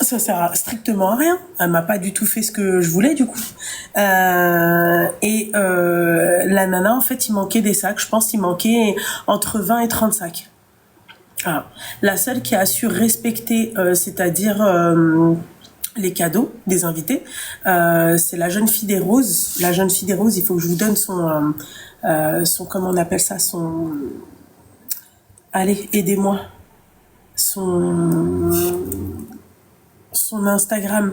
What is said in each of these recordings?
Ça sert strictement à rien. Elle m'a pas du tout fait ce que je voulais du coup. La nana, en fait, il manquait des sacs. Je pense qu'il manquait entre 20 et 30 sacs. Ah. La seule qui a su respecter, c'est-à-dire les cadeaux des invités, c'est la jeune fille des roses. La jeune fille des roses, il faut que je vous donne son comment on appelle ça, son... Allez, aidez-moi. Son Instagram,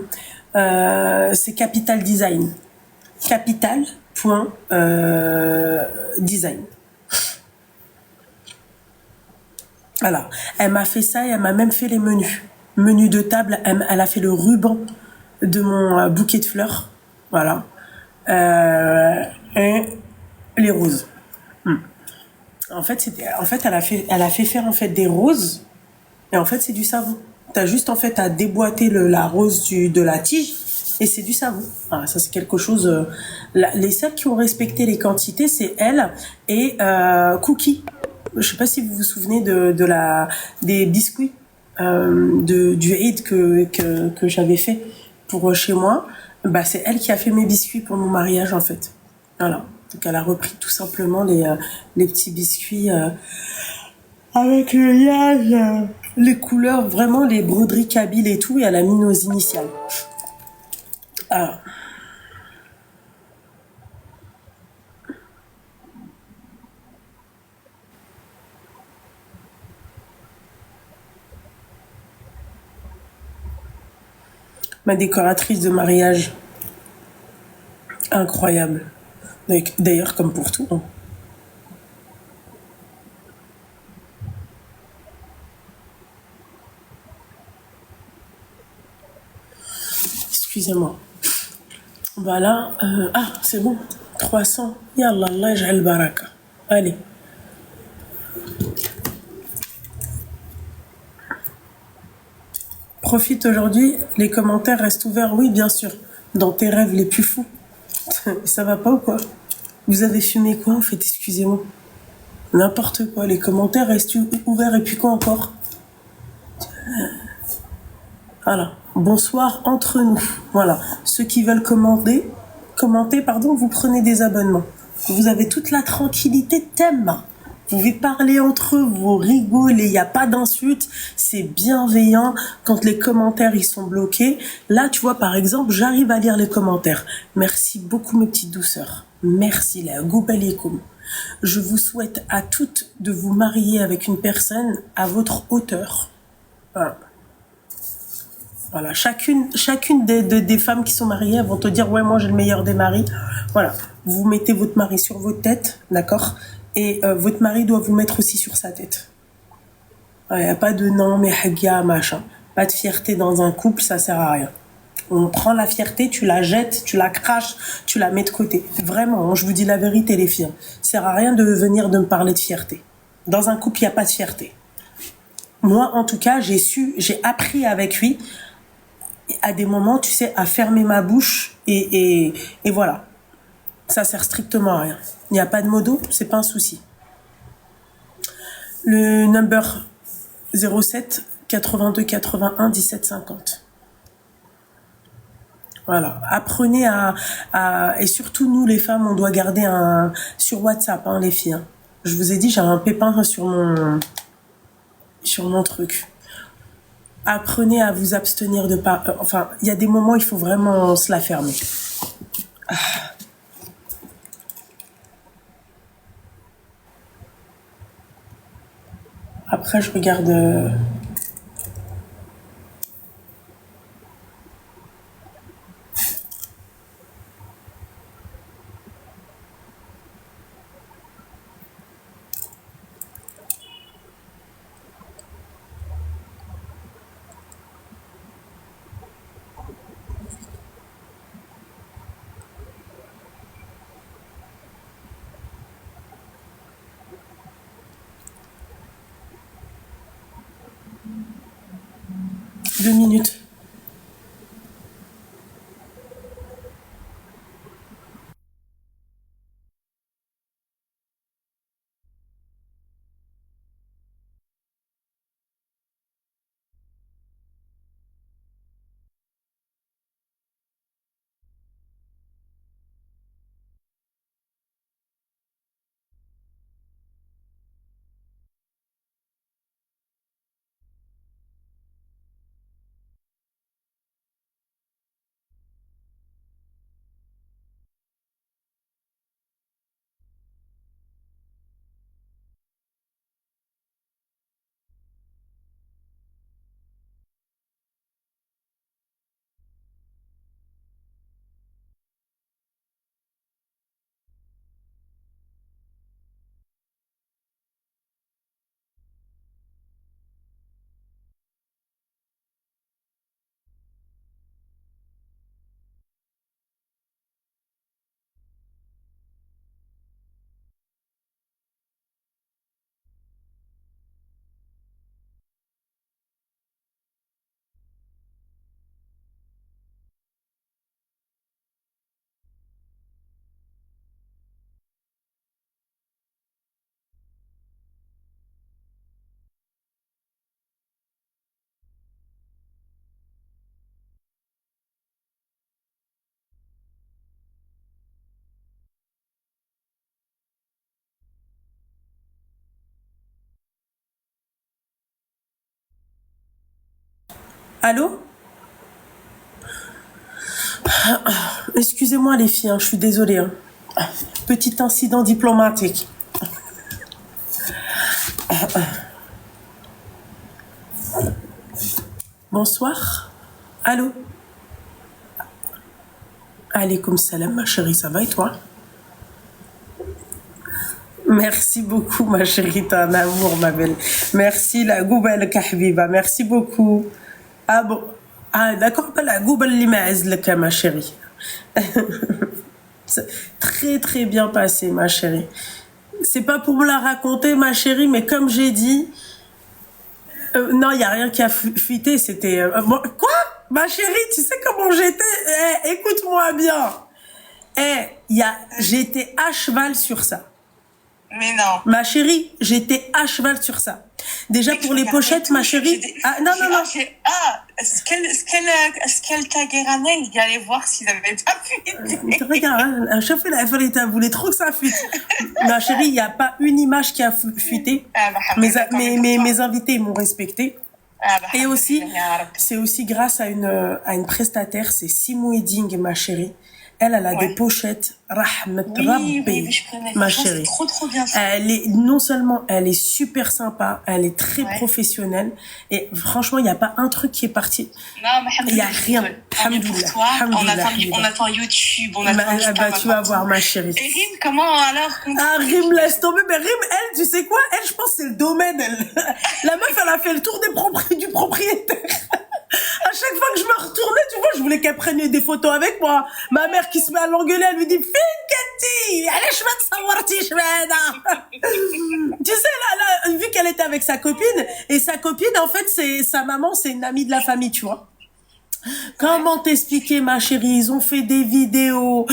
c'est Capital Design. Capital.design. Voilà. Elle m'a fait ça et elle m'a même fait les menus. Menus de table, elle a fait le ruban de mon bouquet de fleurs. Voilà. Et les roses. En fait, elle a fait faire en fait des roses. Et en fait, c'est du savon. T'as juste en fait à déboîter la rose de la tige et c'est du savon. Ah, ça c'est quelque chose. Les seuls qui ont respecté les quantités, c'est elle et Cookie. Je sais pas si vous vous souvenez des biscuits du Eid que j'avais fait pour chez moi. Bah c'est elle qui a fait mes biscuits pour mon mariage en fait. Voilà. Donc elle a repris tout simplement les petits biscuits. Avec le liage, les couleurs, vraiment les broderies kabyles et tout, et elle a mis nos initiales. Ah. Ma décoratrice de mariage, incroyable. D'ailleurs, comme pour tout. Hein. Excusez-moi. Voilà. Ah, c'est bon. 300. Yallah, Allah yaj'al baraka. Allez. Profite aujourd'hui. Les commentaires restent ouverts. Oui, bien sûr. Dans tes rêves les plus fous. Ça va pas ou quoi? Vous avez fumé quoi en fait? Excusez-moi. N'importe quoi. Les commentaires restent ouverts et puis quoi encore? Voilà. Bonsoir entre nous. Voilà. Ceux qui veulent commenter, pardon, vous prenez des abonnements. Vous avez toute la tranquillité de thème. Vous pouvez parler entre eux, vous rigolez, il n'y a pas d'insultes, c'est bienveillant. Quand les commentaires ils sont bloqués, là tu vois par exemple, j'arrive à lire les commentaires. Merci beaucoup mes petites douceurs. Merci la goubalikum. Je vous souhaite à toutes de vous marier avec une personne à votre hauteur. Voilà. Voilà, chacune des femmes qui sont mariées, elles vont te dire, ouais, moi j'ai le meilleur des maris. Voilà, vous mettez votre mari sur votre tête, d'accord? Et votre mari doit vous mettre aussi sur sa tête. Il n'y a pas de non, mais hagia, machin. Pas de fierté dans un couple, ça sert à rien. On prend la fierté, tu la jettes, tu la craches, tu la mets de côté. Vraiment, je vous dis la vérité, les filles. Ça sert à rien de venir de me parler de fierté. Dans un couple, il n'y a pas de fierté. Moi, en tout cas, j'ai appris avec lui à des moments, tu sais, à fermer ma bouche et voilà. Ça sert strictement à rien. Il n'y a pas de modo, c'est pas un souci. Le number 07 82 81 17 50. Voilà. Apprenez et surtout nous les femmes, on doit garder sur WhatsApp, hein, les filles. Hein. Je vous ai dit, j'ai un pépin sur mon truc. Apprenez à vous abstenir de pas. Enfin, il y a des moments, il faut vraiment se la fermer. Ah. Après, je regarde. Deux minutes. Allô? Excusez-moi les filles, hein, je suis désolée. Hein. Petit incident diplomatique. Bonsoir. Allô? Alaykoum salam, ma chérie, ça va et toi? Merci beaucoup, ma chérie, t'es un amour, ma belle. Merci, la goubelle kahbiba, merci beaucoup. Ah bon? Ah, d'accord, pas la goubelle limazlaka, ma chérie. C'est très, très bien passé, ma chérie. C'est pas pour me la raconter, ma chérie, mais comme j'ai dit, non, il n'y a rien qui a fuité, c'était... quoi? Ma chérie, tu sais comment j'étais? Écoute-moi bien. J'étais à cheval sur ça. Mais non. Ma chérie, j'étais à cheval sur ça. Déjà pour les pochettes, ma chérie... Ah, non. Est-ce qu'elle taguait Ranel? Il allait voir s'ils avaient pas fuité. Regarde, hein, à chaque fois, elle voulait trop que ça fuite. Ma chérie, il n'y a pas une image qui a fuité. Mes invités m'ont respecté. Et aussi, c'est aussi grâce à une prestataire, c'est Simou Edding, ma chérie. Elle a des pochettes, rahmat rabbi, ma chérie. Trop bien fait. Non seulement elle est super sympa, elle est très professionnelle, et franchement, il n'y a pas un truc qui est parti. Non, mais il n'y a rien. On attend YouTube, on attend tu vas voir, ma chérie. Et Rim, comment alors? Rim, laisse tomber. Mais Rim, elle, tu sais quoi? Elle, je pense que c'est le domaine, elle. La meuf, elle a fait le tour du propriétaire. À chaque fois que je me retournais, tu vois, je voulais qu'elle prenne des photos avec moi. Ma mère qui se met à l'engueuler, elle lui dit, Finkati, allez, je vais te savoir, tu sais, là, vu qu'elle était avec sa copine, et sa copine, en fait, sa maman, c'est une amie de la famille, tu vois. Comment t'expliquer, ma chérie? Ils ont fait des vidéos,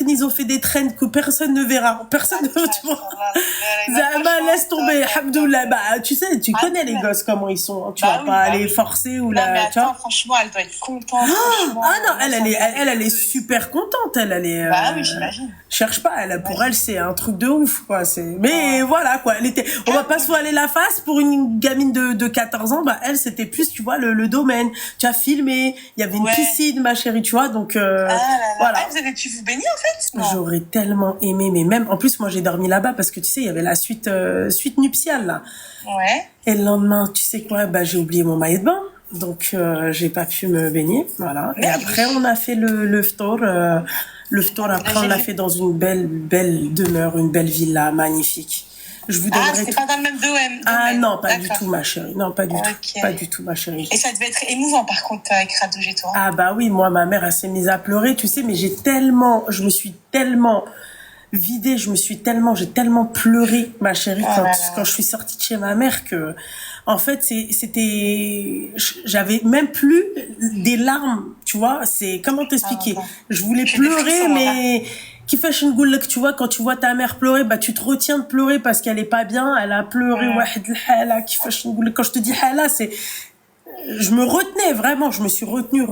ils ont fait des trends que personne ne verra. Personne ne veut, tu vois. Zama, laisse tomber. Hamdoullah. Bah, tu sais, tu connais les gosses, comment ils sont. Tu vas pas aller forcer ou là. Mais attends, tu franchement, elle doit être contente. Non, elle est super contente. Elle est. Bah oui, j'imagine. Cherche pas, pour elle, c'est un truc de ouf, quoi. Mais voilà, quoi. On va pas se voiler la face pour une gamine de 14 ans. Bah, elle, c'était plus, tu vois, le domaine. Tu as filmé. Il y avait une piscine, ma chérie, tu vois, donc voilà. Vous avez pu vous baigner, en fait? J'aurais tellement aimé, mais même, en plus, moi, j'ai dormi là-bas parce que, tu sais, il y avait la suite nuptiale, là. Ouais. Et le lendemain, tu sais quoi, bah, j'ai oublié mon maillot de bain, donc j'ai pas pu me baigner, voilà. Et après, on a fait le ftour, après, on l'a fait dans une belle demeure, une belle villa magnifique. Je vous donnerai... c'était pas dans le même domaine. Ah non, pas du tout, ma chérie. Non, pas du tout. Pas du tout, ma chérie. Et ça devait être émouvant, par contre, avec Radouj et toi. Ah bah oui, moi, ma mère, elle s'est mise à pleurer, tu sais, mais je me suis tellement vidée, j'ai tellement pleuré, ma chérie, quand je suis sortie de chez ma mère, que, en fait, j'avais même plus des larmes, tu vois, comment t'expliquer? Je voulais pleurer, mais... Qui fait une goule, tu vois, quand tu vois ta mère pleurer, bah, tu te retiens de pleurer parce qu'elle est pas bien, elle a pleuré, quand je te dis hala, je me retenais, vraiment, je me suis retenue,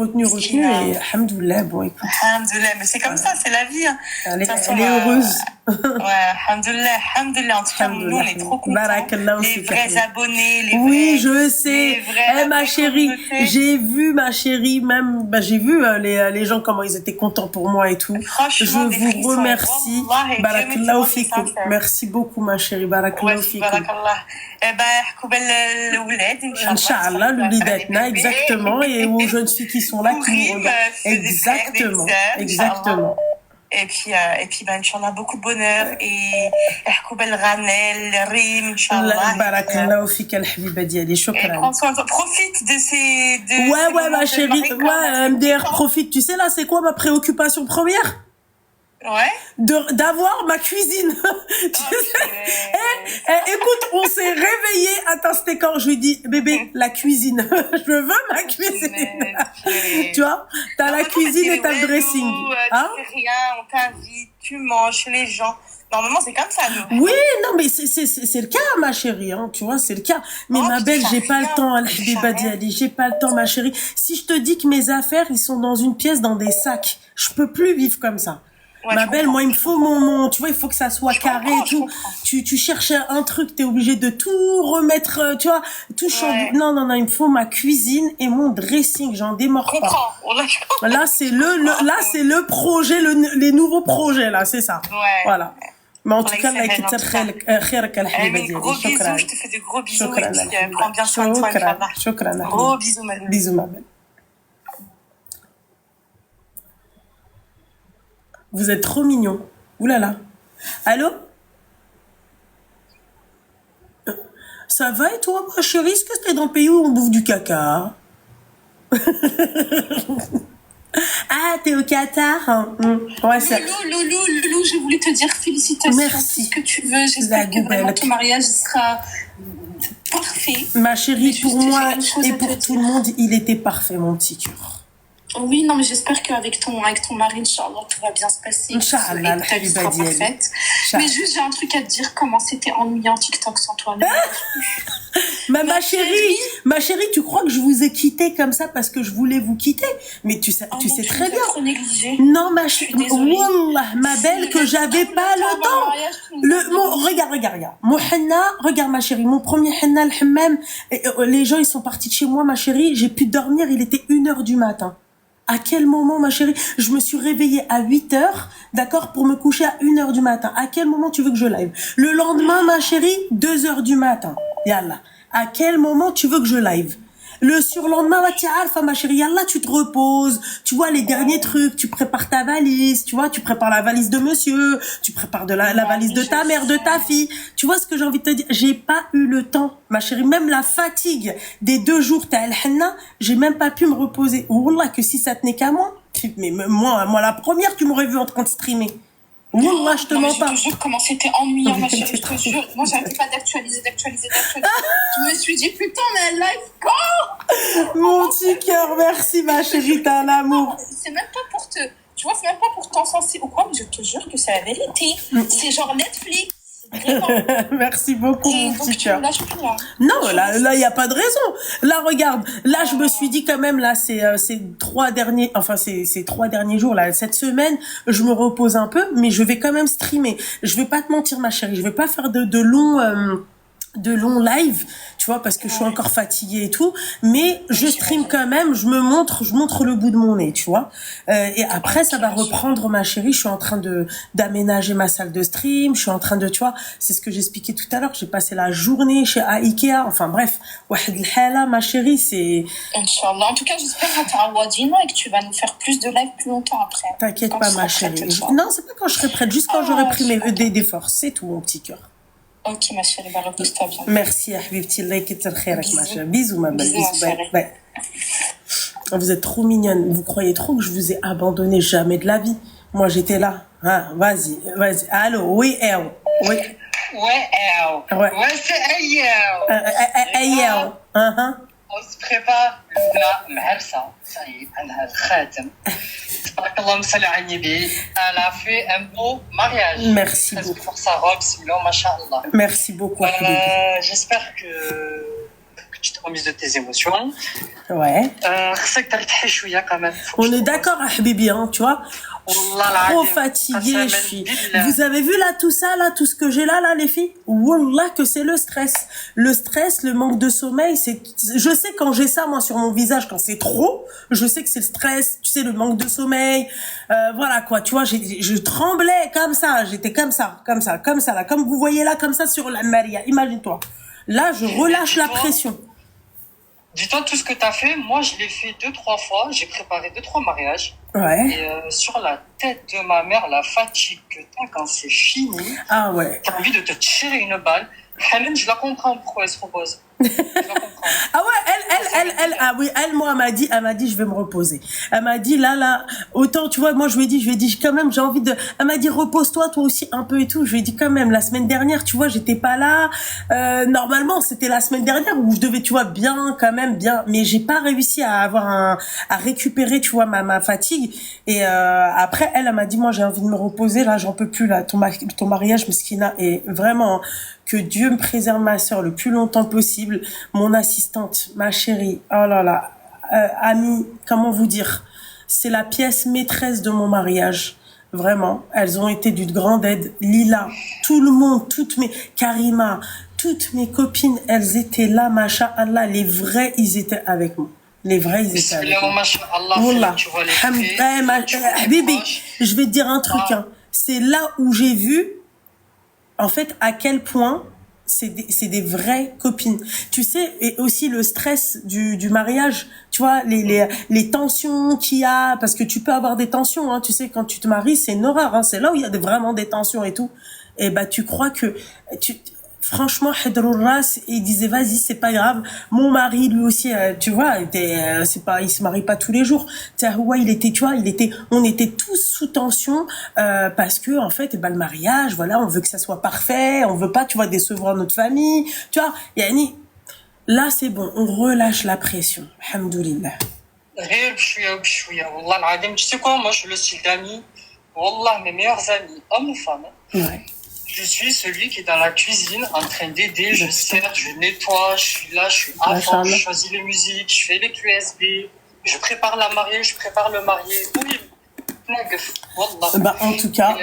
et alhamdoulilah, bon, écoute. Alhamdoulilah, mais c'est comme ça, c'est la vie, hein. Elle est heureuse. Alhamdoulilah, en tout cas, nous, on est trop contents. Les vrais abonnés, oui, je sais. Ma chérie, j'ai vu, même, j'ai vu les gens, comment ils étaient contents pour moi et tout. Je vous remercie. Barakallahu fikum. Merci beaucoup, ma chérie. Barakallahu fikum. Inch'Allah, l'oulidatna, exactement, et aux jeunes filles qui sont là, qui nous regardent. Exactement. Et puis, Inch'Allah, beaucoup de bonheur. Et Ranel, Rim, Inch'Allah. Barakallahu fik al-habiba diali, shukran. Prends soin de toi. Profite de ces... Ouais, ma chérie. Ouais, MDR, profite. Tu sais, là, c'est quoi ma préoccupation première? Ouais. D'avoir ma cuisine. Écoute, on s'est réveillé. Attends, c'était quand je lui dis, bébé, la cuisine. Je veux ma cuisine. Tu vois, t'as la cuisine et t'as le dressing. Hein? Tu fais rien, on t'invite, tu manges chez les gens. Normalement, c'est comme ça, nous. Oui, non, mais c'est le cas, ma chérie, hein, tu vois, c'est le cas. Mais ma belle, j'ai pas le temps, al-habiba diali, j'ai pas le temps, ma chérie. Si je te dis que mes affaires, ils sont dans une pièce, dans des sacs, je peux plus vivre comme ça. Ouais, Ma je belle, comprends. moi, il me faut tu vois, il faut que ça soit carré et Je tout. comprends. Tu cherches un truc, t'es obligé de tout remettre, tu vois, tout changer. Ouais. Non, non, non, il me faut ma cuisine et mon dressing, j'en Je démords pas. comprends. Wallah, je comprends. Là, c'est là, c'est le projet, les nouveaux projets, là, c'est ça. Ouais. Voilà. Mais en tout Allah cas, Allah يسهل, en tout cas. خيرك الحبيبة Amin, ديالي. gros bisous, شكرا. je te fais de gros bisous شكرا et puis الحبيبة. prends bien soin de toi, شكرا. Inch'Allah. شكرا Gros الحبيبة. bisous, ma loulou. Bisous, ma belle. Vous êtes trop mignons. Ouh là là. Allô? Ça va et toi, ma chérie? Est-ce que t'es dans le pays où on bouffe du caca? Ah, t'es au Qatar? Hein. Ouais, ça. Loulou, j'ai voulu te dire félicitations. Merci. Tout ce que tu veux. J'espère que vraiment ton mariage sera parfait. Ma chérie, Mais pour juste, moi j'ai une chose et à pour te tout dire. le monde, il était parfait, mon petit cœur. Oui, non, mais j'espère qu'avec ton mari, Inch'Allah, tout va bien se passer. Inch'Allah, et que ta vie sera Habiba Diali. parfaite. Inch'Allah. Mais juste, j'ai un truc à te dire. Comment c'était ennuyant TikTok sans toi. Ma chérie, tu crois que je vous ai quitté comme ça parce que je voulais vous quitter? Mais tu sais très bien. Trop négligé. Non, ma chérie, désolée. Wallah, ma belle, que j'avais pas le temps. Regarde. Mon henna, regarde ma chérie, mon premier henna, le hammam, les gens ils sont partis de chez moi, ma chérie, j'ai pu dormir, il était 1h du matin. À quel moment, ma chérie? Je me suis réveillée à 8h, d'accord, pour me coucher à 1h du matin. À quel moment tu veux que je live? Le lendemain, ma chérie, 2h du matin. Yallah. À quel moment tu veux que je live? Le surlendemain, ma chérie, yallah, tu te reposes, tu vois les derniers trucs, tu prépares ta valise, tu vois, tu prépares la valise de monsieur, tu prépares la valise de ta mère, de ta fille. Tu vois ce que j'ai envie de te dire? J'ai pas eu le temps, ma chérie, même la fatigue des 2 jours, t'as el henna, j'ai même pas pu me reposer. Wallah, que si ça tenait qu'à moi, mais moi, la première, tu m'aurais vu en train de streamer. Wallah, je te mens pas. Je te jure comment c'était ennuyant, ma chérie, je te jure. Moi, j'arrêtais pas d'actualiser. Je me suis dit, putain, mais elle live quand? Mon petit cœur, merci ma chérie, t'as un amour. C'est même pas pour te... Tu vois, c'est même pas pour t'enfoncer ou quoi, mais je te jure que c'est la vérité. C'est genre Netflix. Vraiment. Merci beaucoup, Et mon donc, petit tu cœur. me lâches plus, là. Non, là, y a pas de raison. Là, regarde. Là, je me suis dit quand même, là, ces 3 derniers jours, là, cette semaine, je me repose un peu, mais je vais quand même streamer. Je vais pas te mentir, ma chérie. Je vais pas faire de longs live, tu vois, parce que je suis encore fatiguée et tout, mais je stream quand même, je montre le bout de mon nez, tu vois. Et après, ça va reprendre, ma chérie. Je suis en train d'aménager ma salle de stream. Je suis en train de, tu vois, c'est ce que j'expliquais tout à l'heure. J'ai passé la journée à Ikea. Enfin bref, wahed l'hala, ma chérie, c'est. Inch'Allah. En tout cas, j'espère que t'as Wadino et que tu vas nous faire plus de live plus longtemps après. T'inquiète Quand pas, tu ma seras prête, chérie. toi. Non, c'est pas quand je serai prête, juste quand j'aurai pris des forces. C'est tout, mon petit cœur. Ok, ma chérie, bah repose-toi bien. Merci, Habibti. Allah yakitr khairak, ma chérie. Bisous, ma belle. Bisous, ma Bisous. Bye. chérie. Bye. Vous êtes trop mignonne. Vous croyez trop que je vous ai abandonné? Jamais de la vie. Moi, j'étais là. Hein, vas-y. Allô, oui, elle. Oui. Ouais. Aïe, On se prépare la Mhersa, ça y est, elle a le khatem. Tabarakallah, salli ala nabi. Elle a fait un beau mariage. Merci Presque beaucoup. pour sa robe, bismillah, mashallah. Merci beaucoup, Habibi. J'espère que tu te remises de tes émotions. Ouais. خصك ترتاحي شوية quand même. On est d'accord, Habibi, hein, tu vois. Wallah Trop العظيم. fatiguée, je قسماً suis. بالله. Vous avez vu là tout ça là, tout ce que j'ai là les filles? Wallah que c'est le stress. Le stress, le manque de sommeil, je sais quand j'ai ça moi sur mon visage quand c'est trop, je sais que c'est le stress, tu sais le manque de sommeil. Voilà quoi, tu vois, je tremblais comme ça, j'étais comme ça là, comme vous voyez là comme ça sur la Maria, imagine-toi. Là, je relâche la pression. Dis-toi tout ce que tu as fait. Moi, je l'ai fait 2-3 fois. J'ai préparé 2-3 mariages. Ouais. Et sur la tête de ma mère, la fatigue que t'as quand c'est fini, Ah ouais. t'as envie de te tirer une balle. Hanan, je la comprends pourquoi elle se repose. Je la comprends. Ah ouais, elle, moi, elle m'a dit, je vais me reposer. Elle m'a dit, là, autant, tu vois, moi, je lui ai dit, quand même, j'ai envie elle m'a dit, repose-toi, toi aussi, un peu et tout. Je lui ai dit, quand même, la semaine dernière, tu vois, j'étais pas là. Normalement, c'était la semaine dernière où je devais, tu vois, bien, mais j'ai pas réussi à récupérer, tu vois, ma fatigue. Et, après, elle m'a dit, moi, j'ai envie de me reposer, là, j'en peux plus, là, ton mariage, Meskina, est vraiment, que Dieu me préserve ma sœur le plus longtemps possible, mon assistante, ma chérie, oh là là, amie, comment vous dire, c'est la pièce maîtresse de mon mariage. Vraiment, elles ont été d'une grande aide. Lila, tout le monde, Karima, toutes mes copines, elles étaient là, masha'Allah. Les vrais, ils étaient avec moi. Les vrais, ils étaient avec moi. Wallah. Tu vois les Habibi, je vais te dire un truc. Hein. C'est là où j'ai vu, en fait, à quel point c'est des vraies copines. Tu sais, et aussi le stress du mariage, tu vois, les tensions qu'il y a, parce que tu peux avoir des tensions, hein, tu sais, quand tu te maries, c'est une horreur, hein, c'est là où il y a vraiment des tensions et tout. Et bah, tu crois que, franchement, Hedrul Ras, il disait, vas-y, c'est pas grave. Mon mari, lui aussi, tu vois, il se marie pas tous les jours. On était tous sous tension, parce que, en fait, le mariage, voilà, on veut que ça soit parfait, on veut pas, tu vois, décevoir notre famille, tu vois. Yani, là, c'est bon, on relâche la pression. Alhamdoulilah. غير بشويه وبشويه والله العظيم. Tu sais quoi, moi je suis le style d'ami, wallah, mes meilleurs amis, hommes ou femmes, Ouais. je suis celui qui est dans la cuisine en train d'aider, je sers, je nettoie, je suis là, je suis à fond, je choisis les musiques, je fais les QSB, je prépare la mariée, je prépare le marié. Oui, bah, en tout cas,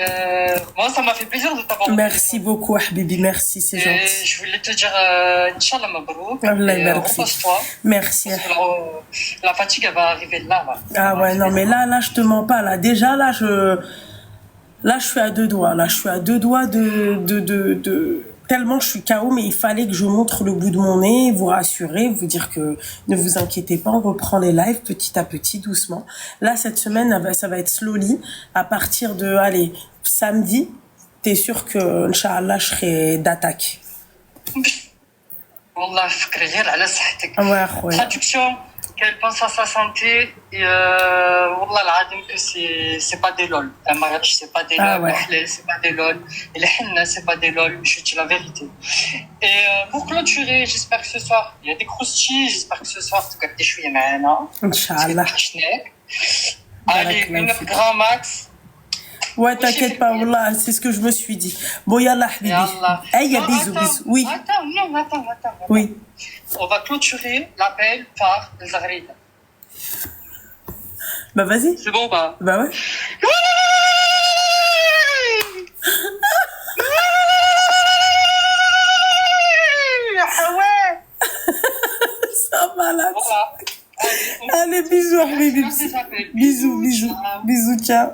moi ça m'a fait plaisir de t'avoir. Merci beaucoup, Habibi, merci, c'est gentil. Je voulais te dire, Inch'Allah Mabrouk, repose-toi. Merci. Parce que la fatigue elle va arriver là. Ah ouais, non, mais là, je te mens pas, là. Déjà, là, je suis à deux doigts. Là, je suis à deux doigts de tellement je suis KO, mais il fallait que je montre le bout de mon nez, vous rassurer, vous dire que ne vous inquiétez pas, on reprend les lives petit à petit, doucement. Là, cette semaine, ça va être slowly. À partir de, allez, samedi, t'es sûr que, Inch'Allah, je serai d'attaque. Wallah, فكري غير على صحتك. Ouais, خويا. Traduction, qu'elle pense à sa santé, et wallah العظيم que c'est pas des lol. Un mariage, c'est pas des lol. Ah ouais. C'est pas des lol. Et les henna, c'est pas des lol. Je dis la vérité. Et pour clôturer, j'espère que ce soir, il y a des croustilles, j'espère que ce soir, tu vas des chouïa معنا. Inch'Allah. Allez, une heure grand max. Ouais, t'inquiète pas, wallah, c'est ce que je me suis dit. Bon, yallah, Habibi. Hey, y'a bisous, bisous. Oui. Attends. Oui. On va clôturer l'appel par Zagreb. Bah, vas-y. C'est bon, bah. Bah, ouais. Ça malade. Voilà. Allez, bisous, Habibi. Bisous. Bisous, ciao.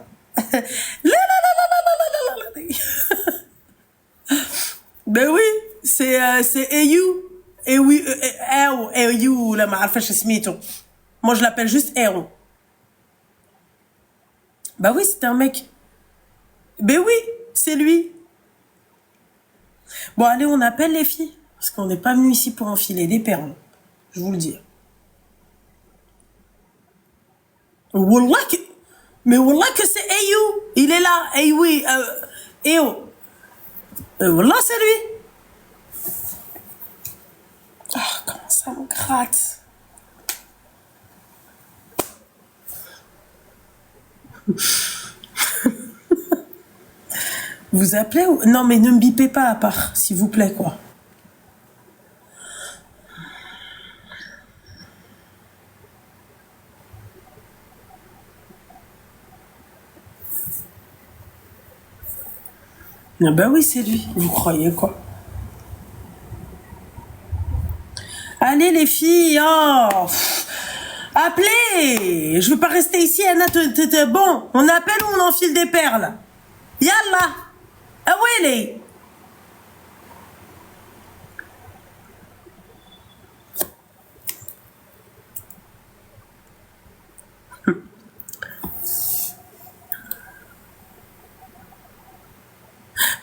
Ben oui, c'est Ayou. Et oui, Ayou, la معرفش اسميتو. Moi, je l'appelle juste Héron. Bah oui, c'était un mec. Ben oui, c'est lui. Bon, allez, on appelle les filles. Parce qu'on n'est pas venu ici pour enfiler des perles. Je vous le dis. Wallah que... Mais wallah que c'est Ayou. Il est là. Oui, Ayou. Wallah, c'est lui. Ah, comment ça me gratte. Vous appelez ou... Non, mais ne me bipez pas à part, s'il vous plaît, quoi. Ah ben oui, c'est lui. Vous croyez quoi? Allez, les filles, oh, appelez. Je veux pas rester ici, Anna. Bon, on appelle ou on enfile des perles? Yallah. Ah ouais, les.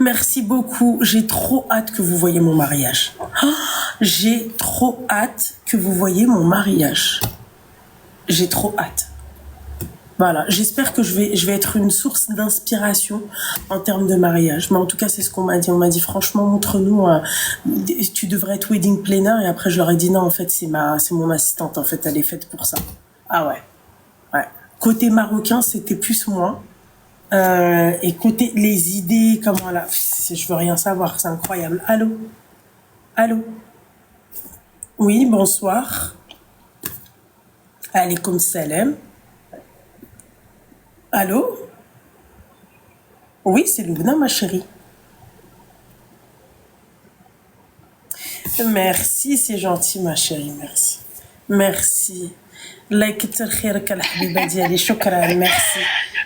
Merci beaucoup. J'ai trop hâte que vous voyez mon mariage. Oh, j'ai trop hâte que vous voyez mon mariage. J'ai trop hâte. Voilà. J'espère que je vais être une source d'inspiration en termes de mariage. Mais en tout cas, c'est ce qu'on m'a dit. On m'a dit, franchement, montre-nous, tu devrais être wedding planner. Et après, je leur ai dit, non, en fait, c'est mon assistante. En fait, elle est faite pour ça. Ah ouais. Ouais. Côté marocain, c'était plus moi. Et côté les idées, comment là, je veux rien savoir, c'est incroyable. Allô. Oui, bonsoir. Alaykoum salam. Allô. Oui, c'est Loubna, ma chérie. Merci, c'est gentil, ma chérie, merci. Merci. الله يكثر خيرك الحبيبة ديالي شكرا merci.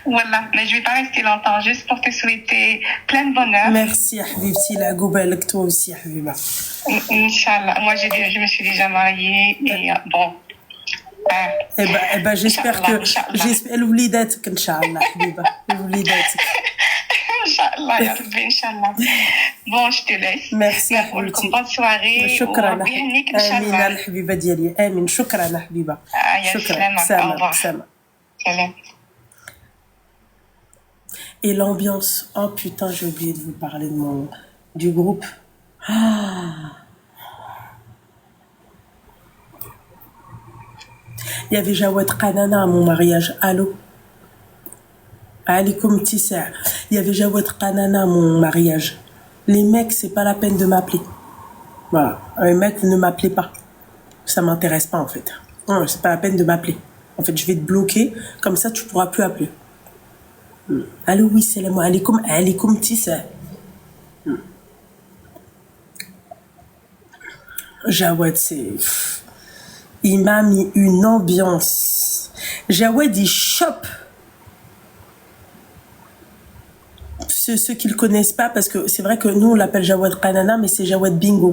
Voilà, mais je vais pas rester longtemps, juste pour te souhaiter plein de bonheur. Merci يا حبيبتي العقوبة لك toi aussi يا حبيبة. Inch'Allah, moi je me suis déjà mariée et bon. Eh ben j'espère que j'espère لوليداتك ان شاء الله حبيبة لوليداتك. Inch'Allah, ya Rabbi, Inch'Allah. Bon, je te laisse. Merci يا حبيبتي. Bonne soirée. شكرا. آمين الحبيبة ديالي آمين شكرا يا حبيبة. شكرا سلام سلام. Et l'ambiance, oh putain, j'ai oublié de vous parler du groupe. Il y avait Jawed Kanana à mon mariage. Allô? Alikoum Tissa. Il y avait Jawed Kanana à mon mariage. Les mecs, c'est pas la peine de m'appeler. Voilà. Les mecs, ne m'appelez pas. Ça m'intéresse pas, en fait. Non, c'est pas la peine de m'appeler. En fait, je vais te bloquer. Comme ça, tu pourras plus appeler. Allô, oui, salam alaikum. Alaikum Tissa. Jawed, c'est... Il m'a mis une ambiance. Jawed, il chope. Ceux qui le connaissent pas, parce que c'est vrai que nous, on l'appelle Jawed Kanana, mais c'est Jawed Bingo.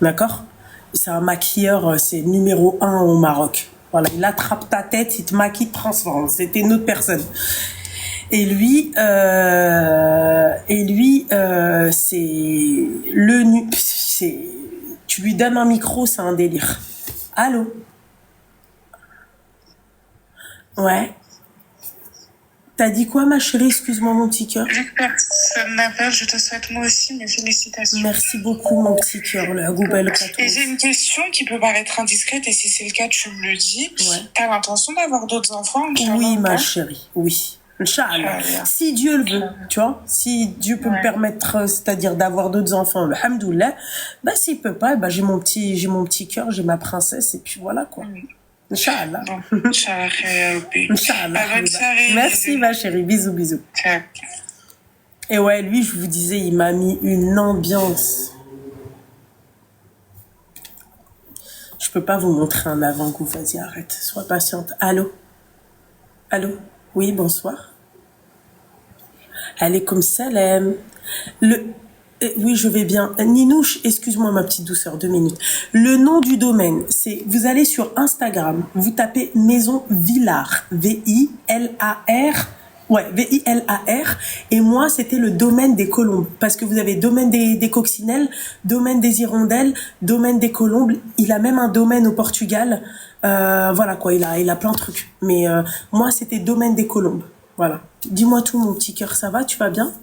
D'accord? C'est un maquilleur, c'est numéro 1 au Maroc. Voilà, il attrape ta tête, il te maquille, te transforme. C'était une autre personne. Et lui, c'est tu lui donnes un micro, c'est un délire. Allô? Ouais. T'as dit quoi, ma chérie? Excuse-moi, mon petit cœur. Vu que personne n'appelle, je te souhaite moi aussi mes félicitations. Merci beaucoup, mon petit cœur. Le Google. Et j'ai une question qui peut paraître indiscrète, et si c'est le cas, tu me le dis. Ouais. T'as l'intention d'avoir d'autres enfants? Oui, ma chérie, oui. Inch'Allah. Si Dieu le veut, tu vois, si Dieu peut me permettre, c'est-à-dire d'avoir d'autres enfants, alhamdoulilah, bah s'il peut pas, bah j'ai mon petit cœur, j'ai ma princesse, et puis voilà quoi. Inch'Allah. Bon, Inch'Allah. Merci ma chérie, bisous bisous. Et ouais, lui, je vous disais, il m'a mis une ambiance. Je peux pas vous montrer un avant-goût, vas-y, arrête, sois patiente. Allô? Allô? Oui, bonsoir. Alaykoum salam. Oui, je vais bien. Ninouche, excuse-moi ma petite douceur, 2 minutes. Le nom du domaine, c'est, vous allez sur Instagram, vous tapez Maison Villard, V-I-L-A-R, ouais, V-I-L-A-R, et moi, c'était le domaine des colombes, parce que vous avez domaine des coccinelles, domaine des hirondelles, domaine des colombes, il a même un domaine au Portugal, voilà quoi, il a plein de trucs. Mais moi, c'était domaine des colombes, voilà. Dis-moi tout, mon petit cœur, ça va, tu vas bien?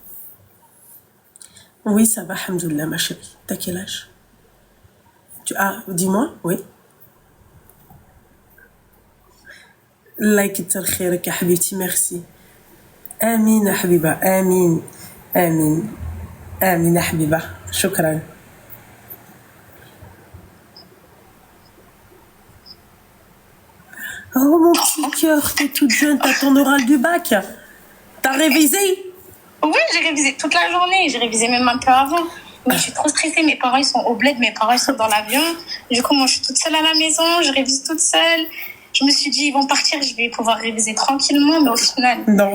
Oui, ça va, alhamdoulilah, ma chérie. T'as quel âge? Dis-moi, oui. Allah يكثر خيرك يا حبيبتي, merci. آمين يا حبيبة, آمين, آمين, آمين يا حبيبة, شكرا. Oh mon petit cœur, t'es toute jeune, t'as ton oral du bac. T'as révisé? Oui, j'ai révisé toute la journée. J'ai révisé même un peu avant. Mais je suis trop stressée. Mes parents, ils sont au bled. Mes parents, ils sont dans l'avion. Du coup, moi, je suis toute seule à la maison. Je révise toute seule. Je me suis dit, ils vont partir. Je vais pouvoir réviser tranquillement. Mais au final... Non.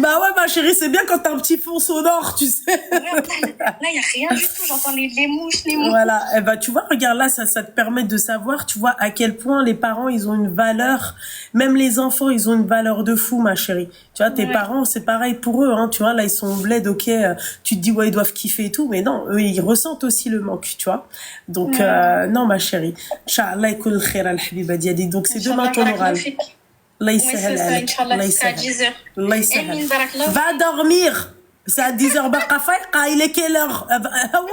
Bah ouais, ma chérie, c'est bien quand t'as un petit fond sonore, tu sais. Là, il n'y a rien du tout. J'entends les mouches, les mouches. Voilà. Et bah, tu vois, regarde là, ça te permet de savoir, tu vois, à quel point les parents, ils ont une valeur. Même les enfants, ils ont une valeur de fou, ma chérie. Tu vois, tes parents, c'est pareil pour eux, hein. Tu vois, là, ils sont au bled, ok. Tu te dis, ouais, ils doivent kiffer et tout. Mais non, eux, ils ressentent aussi le manque, tu vois. Donc, non, ma chérie. Inch'Allah, yakul khair al-habiba diadi. Donc, c'est demain ton oral. Allah yسهل عليك. الله يسهل. الله يسهل. Va dormir. C'est à 10h baka fayqa. Il est quelle heure?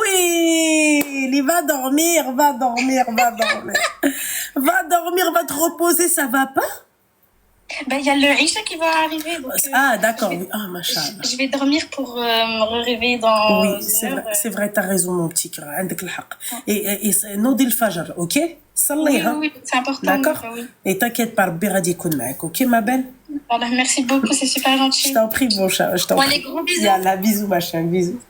Oui, il va dormir, va dormir. Va dormir, va te reposer, ça va pas? Ben, il y a le Isha qui va arriver. Donc, d'accord. Ah, machallah. Je vais dormir pour me réveiller dans... Oui, c'est vrai, t'as raison, mon petit cœur. عندك الحق. Et نوضي الفجر, ok? صليها. Oui, c'est important. D'accord? Oui. Et t'inquiète pas, Rabbi غادي يكون معك, ok, ma belle? Voilà, merci beaucoup, c'est super Je gentil. t'en prie, mon chat, je t'en Bon, prie. allez, gros bisous. Yallah, bisous, machin, bisous.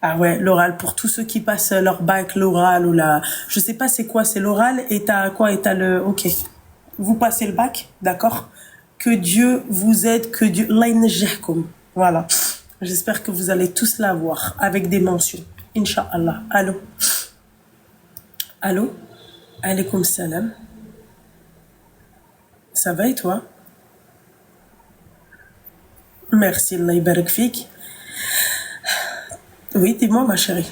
Ah ouais, l'oral, pour tous ceux qui passent leur bac, l'oral ou la... Je sais pas c'est quoi, c'est l'oral et t'as quoi et t'as le... Ok. Vous passez le bac, d'accord? Que Dieu vous aide, que Dieu... Allah ynejjahkoum. Voilà. J'espère que vous allez tous l'avoir avec des mentions. Inch'Allah. Allô? Allô? Alaykoum salam. Ça va et toi? Merci, Allah ybarak fik. Oui, dis-moi, ma chérie.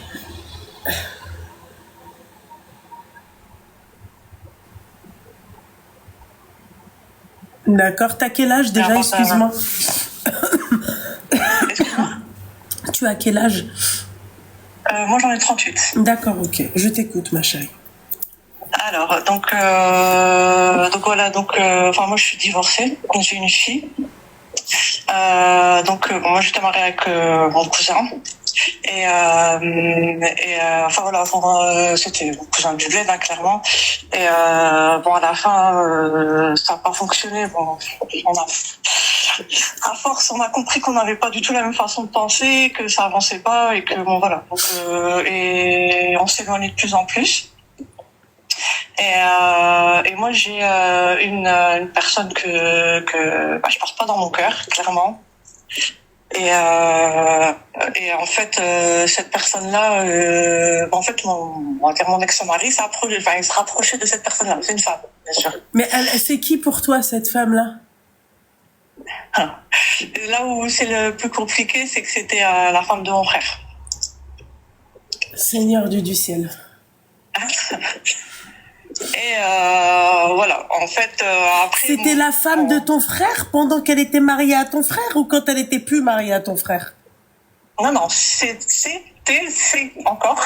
D'accord, t'as quel âge déjà, excuse-moi? Tu as quel âge? Moi, j'en ai 38. D'accord, ok. Je t'écoute, ma chérie. Alors, donc voilà, enfin, moi, je suis divorcée, j'ai une fille. Moi, j'étais mariée avec mon cousin. Enfin voilà, c'était mon cousin du bled, hein, clairement. Et bon, à la fin, ça n'a pas fonctionné. Bon, à force, on a compris qu'on n'avait pas du tout la même façon de penser, que ça avançait pas, et que bon voilà. Donc, et on s'éloignait de plus en plus. Et moi, j'ai une personne que je porte pas dans mon cœur, clairement. Et en fait, cette personne-là, en fait, on va dire mon ex-mari, il se rapprochait de cette personne-là. C'est une femme, bien sûr. Mais c'est qui pour toi, cette femme-là? Là où c'est le plus compliqué, c'est que c'était la femme de mon frère. Seigneur Dieu du ciel. Et voilà, en fait, après... C'était la femme de ton frère pendant qu'elle était mariée à ton frère ou quand elle était plus mariée à ton frère? Non, c'est encore.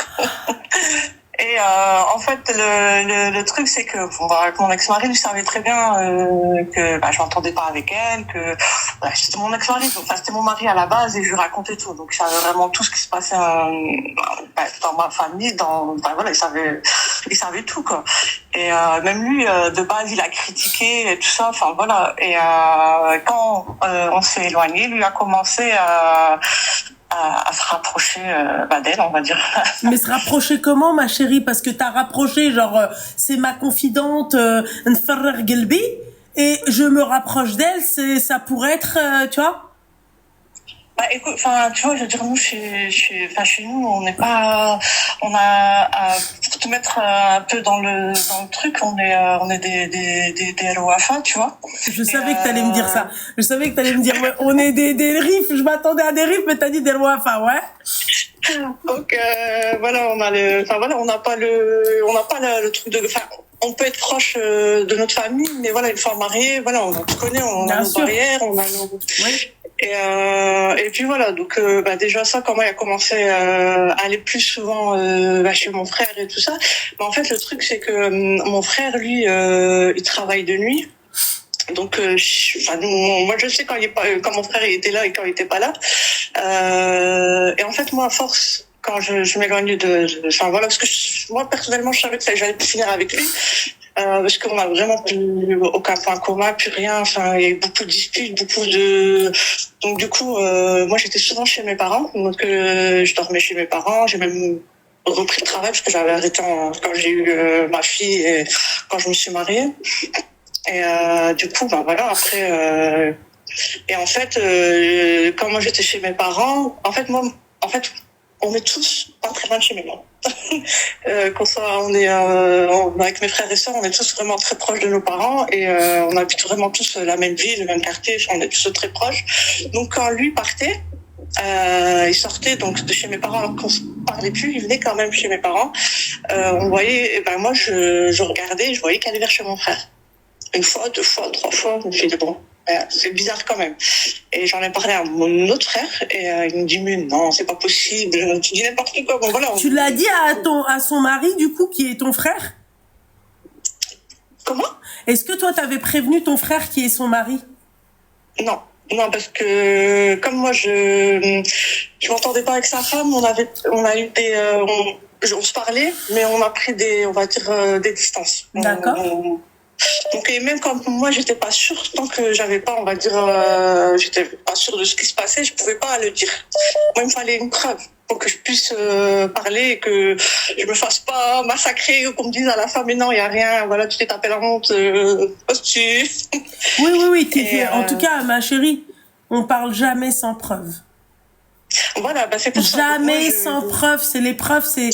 Et en fait, le truc, c'est que mon ex-mari lui savait très bien que je m'entendais pas avec elle, que c'était mon ex-mari, enfin c'était mon mari à la base, et je lui racontais tout. Donc il savait vraiment tout ce qui se passait dans ma famille, voilà, il savait tout, quoi. Et même lui, de base, il a critiqué et tout ça. Enfin voilà. Et quand on s'est éloigné, lui a commencé à se rapprocher d'elle, on va dire. Mais se rapprocher comment, ma chérie? Parce que t'as rapproché, genre, c'est ma confidente, Nfarrer Gelbi, et je me rapproche d'elle, ça pourrait être, tu vois? Bah écoute, enfin tu vois, je veux dire, nous chez nous, on n'est pas, on a pour te mettre un peu dans le truc, on est des LOAFA, tu vois. Je savais que t'allais me dire ça. Je savais que t'allais me dire, ouais, on est des riffs. Je m'attendais à des riffs, mais t'as dit des Wafa, ouais. Donc voilà, on n'a pas le truc de, enfin, on peut être proche de notre famille, mais voilà, une fois marié, voilà, on te connaît, on a nos barrières, on a nos... Oui. Et puis voilà, donc déjà ça, comment il a commencé à aller plus souvent chez mon frère et tout ça. Mais en fait, le truc, c'est que mon frère, lui, il travaille de nuit. Donc, moi, je sais quand mon frère il était là et quand il était pas là. Et en fait, moi, à force, quand je m'éloigne enfin voilà, parce que moi personnellement, je savais que j'allais finir avec lui. Parce qu'on a vraiment plus aucun point commun, plus rien. Enfin, il y a eu beaucoup de disputes, donc du coup, moi j'étais souvent chez mes parents. Donc je dormais chez mes parents. J'ai même repris le travail parce que j'avais arrêté quand j'ai eu ma fille et quand je me suis mariée. Et du coup, voilà. Après, et en fait, quand moi j'étais chez mes parents, en fait, on est tous pas très loin de chez mes parents. Avec mes frères et sœurs, on est tous vraiment très proches de nos parents et on habite vraiment tous la même ville, le même quartier, on est tous très proches. Donc quand lui partait, il sortait donc de chez mes parents alors qu'on se parlait plus, il venait quand même chez mes parents. On voyait, moi je regardais, je voyais qu'il allait vers chez mon frère. Une fois, 2 fois, 3 fois, je me suis dit bon, c'est bizarre quand même. Et j'en ai parlé à mon autre frère et il me dit mais non, c'est pas possible, tu dis n'importe quoi. Bon voilà. Tu l'as dit à son mari du coup qui est ton frère? Comment? Est-ce que toi t'avais prévenu ton frère qui est son mari? Non, parce que comme moi je m'entendais pas avec sa femme, on a eu on se parlait, mais on a pris des distances. D'accord. Donc, et même quand moi, j'étais pas sûre, tant que j'avais pas, on va dire, j'étais pas sûre de ce qui se passait, je pouvais pas le dire. Moi, il me fallait une preuve pour que je puisse parler et que je me fasse pas massacrer ou qu'on me dise à la fin, mais non, il y a rien, voilà, tu t'es tapé la honte, postu. Oui. En tout cas, ma chérie, on parle jamais sans preuve. Voilà, bah c'est pour ça. Jamais sans preuve. C'est les preuves, c'est,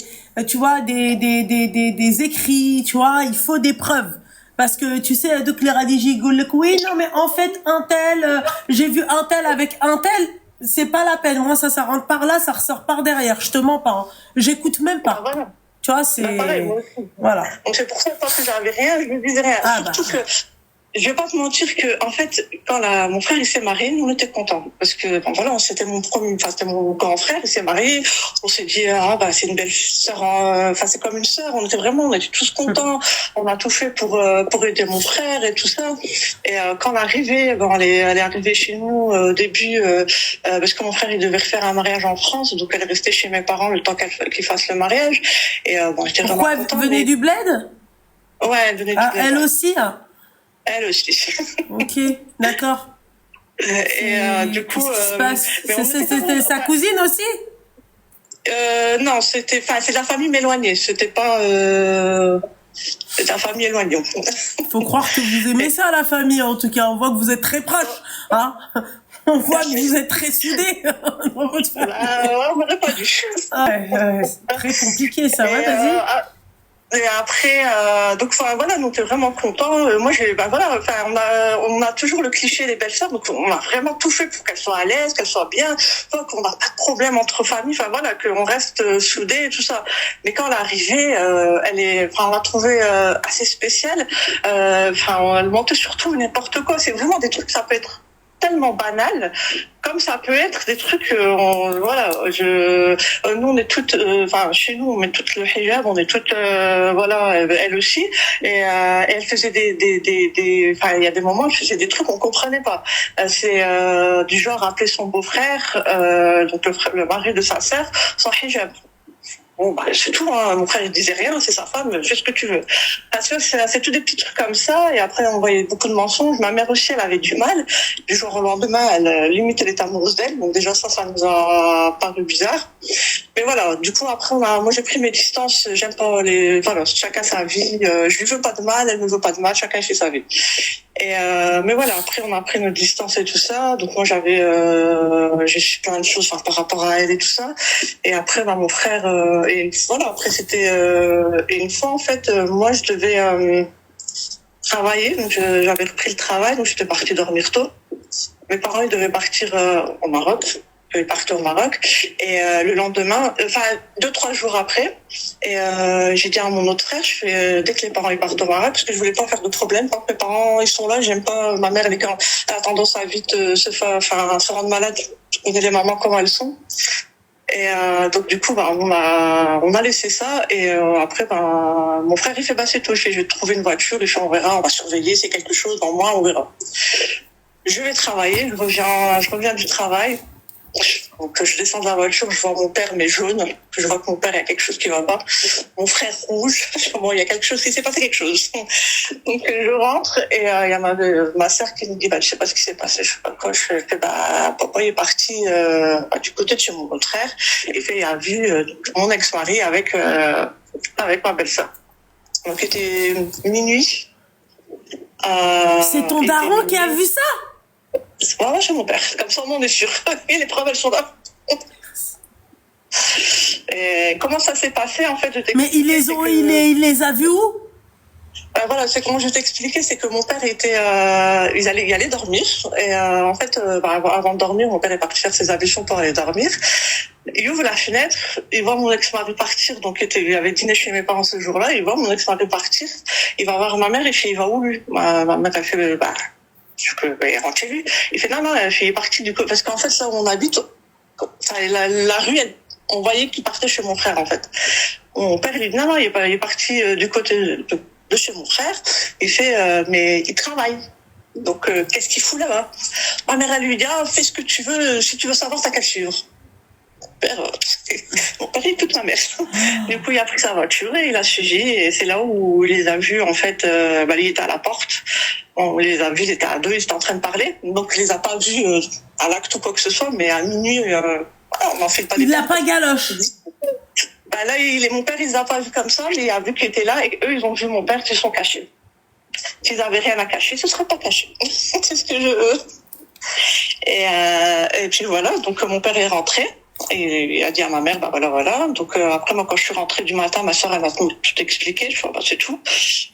tu vois, des écrits, tu vois, il faut des preuves. Parce que, tu sais, donc les radigi oui, non, mais en fait, un tel, j'ai vu un tel avec un tel, c'est pas la peine. Moi, ça rentre par là, ça ressort par derrière. Je te mens pas, hein. J'écoute même pas. Ah, voilà. Tu vois, c'est, pareil, moi aussi. Voilà. Donc c'est pour ça, tant que j'avais rien, je me disais rien. Surtout que, je vais pas te mentir que, en fait, quand mon frère, il s'est marié, nous, on était contents. Parce que, bon, voilà, c'était c'était mon grand frère, il s'est marié. On s'est dit, c'est une belle sœur, c'est comme une sœur. On était tous contents. On a tout fait pour aider mon frère et tout ça. Et, quand l'arrivée, elle est arrivée chez nous, au début, parce que mon frère, il devait refaire un mariage en France. Donc, elle est restée chez mes parents le temps qu'il fasse le mariage. Et, j'étais vraiment contente. Pourquoi, elle venait du bled? Ouais, elle venait du bled. Elle aussi, hein? Elle aussi. Ok, d'accord. Et du coup, c'était sa cousine aussi? Non, c'est la famille éloignée. C'était pas c'est la famille éloignée. Faut croire que vous aimez ça, la famille. En tout cas, on voit que vous êtes très proches, hein. On voit que vous êtes très soudés. On n'aurait pas dû. C'est très compliqué, ça. Ouais, vas-y. Et après, donc voilà, nous on était vraiment contents. Moi, on a toujours le cliché des belles-sœurs, donc on a vraiment tout fait pour qu'elles soient à l'aise, qu'elles soient bien, qu'on n'a pas de problème entre familles. Enfin voilà, qu'on reste soudés et tout ça. Mais quand l'arrivée, on l'a trouvée assez spéciale. Elle montait surtout n'importe quoi. C'est vraiment des trucs, ça peut être tellement banal, comme ça peut être des trucs, nous on est toutes, chez nous on met toutes le hijab, on est toutes, elle aussi, et elle faisait il y a des moments elle faisait des trucs qu'on comprenait pas. C'est du genre appeler son beau-frère, donc le mari de sa sœur, sans hijab. Bon, c'est tout, hein. Mon frère, il disait rien, c'est sa femme, fais ce que tu veux. Parce que c'est tout des petits trucs comme ça, et après, on voyait beaucoup de mensonges. Ma mère aussi, elle avait du mal. Du jour au lendemain, limite, elle était amoureuse d'elle. Donc, déjà, ça nous a paru bizarre. Mais voilà, du coup, après, moi, j'ai pris mes distances. J'aime pas chacun sa vie. Je lui veux pas de mal, elle me veut pas de mal, chacun fait sa vie. Et mais voilà, après on a pris nos distances et tout ça. Donc moi j'ai su plein de choses par rapport à elle et tout ça. Et après mon frère et voilà, après c'était et une fois en fait moi je devais travailler, donc j'avais repris le travail, donc j'étais partie dormir tôt. Mes parents ils devaient partir au Maroc. Il partait au Maroc et le lendemain, 2-3 jours après, et j'ai dit à mon autre frère, je fais dès que les parents ils partent au Maroc, parce que je voulais pas faire de problème. Quand mes parents ils sont là, j'aime pas. Ma mère elle a tendance à vite se rendre malade. Je connais les mamans comment elles sont. Et donc du coup on a laissé ça et après mon frère il fait c'est tout, je vais trouver une voiture, il fait on verra, on va surveiller, c'est quelque chose dans moi, on verra. Je vais travailler, je reviens du travail. Donc je descends de la voiture, je vois mon père mais jaune, je vois que mon père il y a quelque chose qui va pas, mon frère rouge, bon il y a quelque chose, il s'est passé quelque chose. Donc je rentre et il y a ma sœur qui me dit je sais pas ce qui s'est passé, je sais pas quoi, je fais papa il est parti du côté de chez mon autre frère et il a vu mon ex-mari avec ma belle-sœur. Donc il était minuit. C'est ton daron qui a vu ça? Voilà, chez mon père. Comme ça, on est sûr. Et les preuves, elles sont là. Et comment ça s'est passé, en fait, mais il les a vus où? Voilà, c'est comment je t'expliquais, c'est que mon père il allait dormir. Et en fait, avant de dormir, mon père est parti faire ses ablutions pour aller dormir. Il ouvre la fenêtre, il voit mon ex-mari partir, donc il avait dîné chez mes parents ce jour-là, il voit mon ex-mari partir, il va voir ma mère, et il va où lui? Ma mère, elle fait, il rentre chez lui. Il fait non, il est parti du coup, parce qu'en fait, là où on habite, la rue, on voyait qu'il partait chez mon frère, en fait. Mon père, il dit non, il est parti du côté de chez mon frère. Il fait, mais il travaille. Donc, qu'est-ce qu'il fout là-bas? Ma mère, elle lui dit, fais ce que tu veux, si tu veux savoir, t'as qu'à suivre. mon père, il toute ma mère. Du coup, il a pris sa voiture et il a suivi. Et c'est là où il les a vus, en fait, il était à la porte. On les a vus, ils étaient à deux, ils étaient en train de parler. Donc, il les a pas vus à l'acte ou quoi que ce soit, mais à minuit, on n'en fait pas des... Il l'a pas galoche. Là, mon père, il les a pas vus comme ça, mais il a vu qu'il était là et eux, ils ont vu mon père, ils se sont cachés. S'ils avaient rien à cacher, ce serait pas caché. C'est ce que je veux. Et puis voilà, donc mon père est rentré et il a dit à ma mère, voilà. Donc après, moi, quand je suis rentrée du matin, ma soeur, elle m'a tout expliqué. Je fais, c'est tout.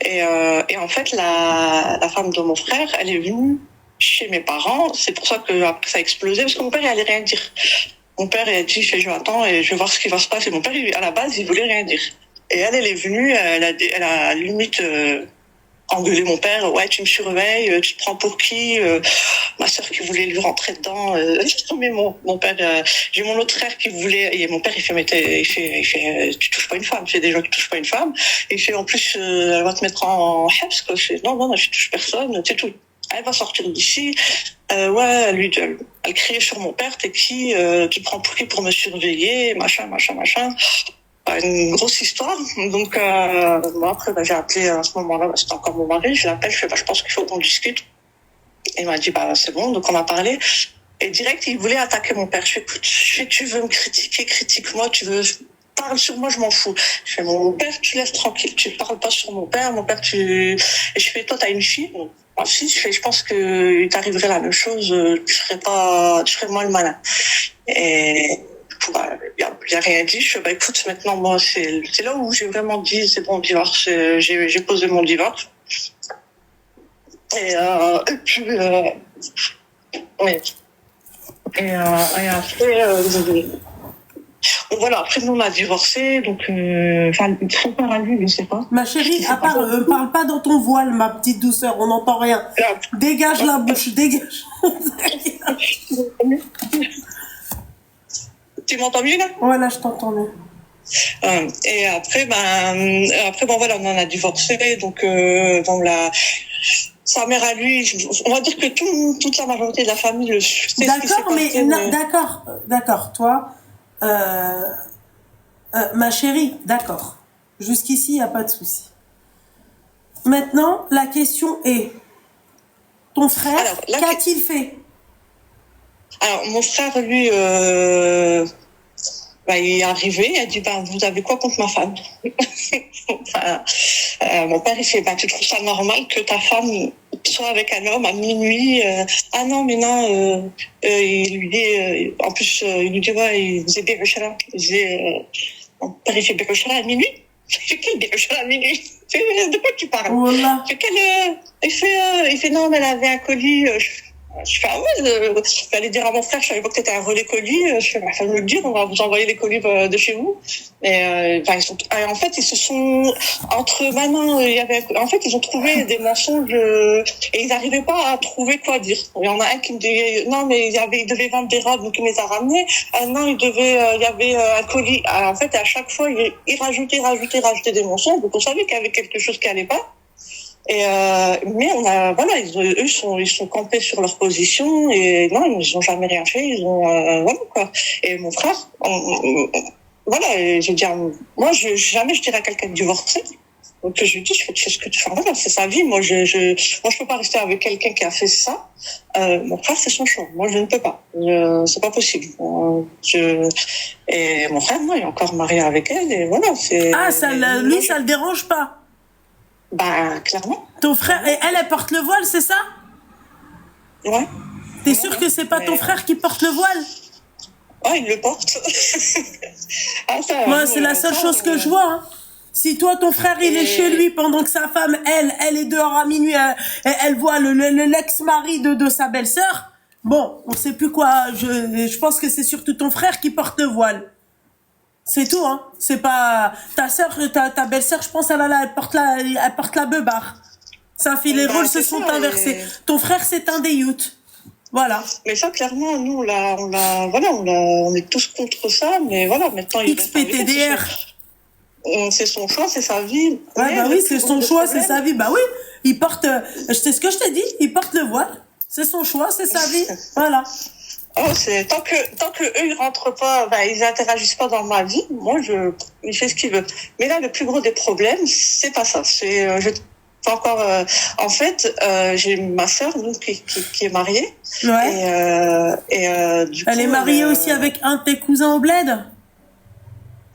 Et en fait, la femme de mon frère, elle est venue chez mes parents. C'est pour ça que après, ça a explosé, parce que mon père, il allait rien dire. Mon père, il a dit, je vais attendre et je vais voir ce qui va se passer. Mon père, à la base, il voulait rien dire. Et elle est venue, elle a limite engueulé mon père. Ouais, tu me surveilles, tu te prends pour qui? Ma sœur qui voulait lui rentrer dedans. Mais mon père, j'ai mon autre frère qui voulait. Et mon père, il fait, tu touches pas une femme. C'est des gens qui touchent pas une femme. Il fait, en plus, elle va te mettre en habs, quoi. Je fais, non, je touche personne, c'est tout. Elle va sortir d'ici. Elle criait sur mon père, t'es qui? Tu te prends pour qui pour me surveiller? Machin. Une grosse histoire. Donc, après, j'ai appelé à ce moment-là, c'était encore mon mari, je l'appelle, je fais, je pense qu'il faut qu'on discute. Il m'a dit, c'est bon, donc on a parlé. Et direct, il voulait attaquer mon père. Je fais, écoute, tu veux me critiquer, critique-moi, parle sur moi, je m'en fous. Je fais, mon père, tu laisses tranquille, tu parles pas sur mon père, et je fais, toi, t'as une fille? Moi aussi, je pense que t'arriverait la même chose, tu serais moins le malin. Et, il a rien dit. Je fais, écoute, maintenant, moi, c'est là où j'ai vraiment dit, c'est bon, divorce. J'ai posé mon divorce. Et puis, et après, voilà, après, nous, on a divorcé, donc, son père à lui, je sais pas. Ma chérie, à part, parle pas dans ton voile, ma petite douceur, on n'entend rien. Dégage la bouche, dégage. Tu m'entends mieux, là? Ouais, là, je t'entends mieux. Et après, voilà, on en a divorcé, donc, sa mère à lui, on va dire que toute la majorité de la famille le sait. D'accord, d'accord, toi, ma chérie, d'accord. Jusqu'ici, il n'y a pas de souci. Maintenant, la question est, ton frère, qu'a-t-il fait? Alors, mon frère, lui, il est arrivé, il a dit, vous avez quoi contre ma femme? Mon père, il fait, tu trouves ça normal que ta femme soit avec un homme à minuit? Ah non, mais non, il lui dit, en plus, il lui dit, il disait Béruchala. Il disait, mon père, il fait Béruchala à minuit? Quel Béruchala à minuit? De quoi tu parles? Voilà. Il fait, non, mais elle avait un colis, je fais, j'allais dire à mon frère, je savais pas que t'étais un relais colis. Je fais, faut me le dire, on va vous envoyer les colis de chez vous. Et, en fait, ils se sont, maintenant, en fait, ils ont trouvé des mensonges, et ils n'arrivaient pas à trouver quoi dire. Il y en a un qui me dit, non, mais il devait vendre des robes, donc il me les a ramenées. Non, il y avait un colis. En fait, à chaque fois, il rajoutait des mensonges. Donc on savait qu'il y avait quelque chose qui allait pas. Et mais ils sont campés sur leur position et non, ils ont jamais rien fait, voilà quoi. Et mon frère, je veux dire, moi jamais je dirais à quelqu'un de divorcer. Donc je lui dis, je fais ce que tu fais, voilà, c'est sa vie. Moi je peux pas rester avec quelqu'un qui a fait ça. Mon frère, c'est son choix. Moi je ne peux pas. C'est pas possible. Et mon frère, moi, il est encore marié avec elle et voilà, c'est. Ah, ça le dérange pas? Clairement. Ton frère, et elle porte le voile, c'est ça? Ouais. T'es sûr que c'est pas ton frère qui porte le voile? Il le porte. Moi, c'est la seule chose que je vois. Hein. Si toi, ton frère, il est chez lui pendant que sa femme, elle est dehors à minuit, elle voit l'ex-mari de sa belle-sœur, bon, on sait plus quoi. Je pense que c'est surtout ton frère qui porte le voile. C'est tout, hein. C'est pas ta sœur, ta belle-sœur, je pense, elle porte la beubare. Ça fait les rôles se sont inversés. Ton frère, c'est un des youths. Voilà. Mais ça, clairement, nous, on est tous contre ça, mais voilà, maintenant, XPTDR. C'est son choix, c'est sa vie. Ouais, oui, c'est son choix, c'est sa vie. Oui, il porte, c'est ce que je t'ai dit, il porte le voile. C'est son choix, c'est sa vie. Voilà. Oh, c'est tant que eux ils rentrent pas, ils interagissent pas dans ma vie. Moi, il fait ce qu'il veut. Mais là, le plus gros des problèmes, c'est pas ça. C'est pas encore. En fait, j'ai ma sœur donc qui est mariée. Ouais. Du Elle coup, est mariée aussi avec un de tes cousins au bled.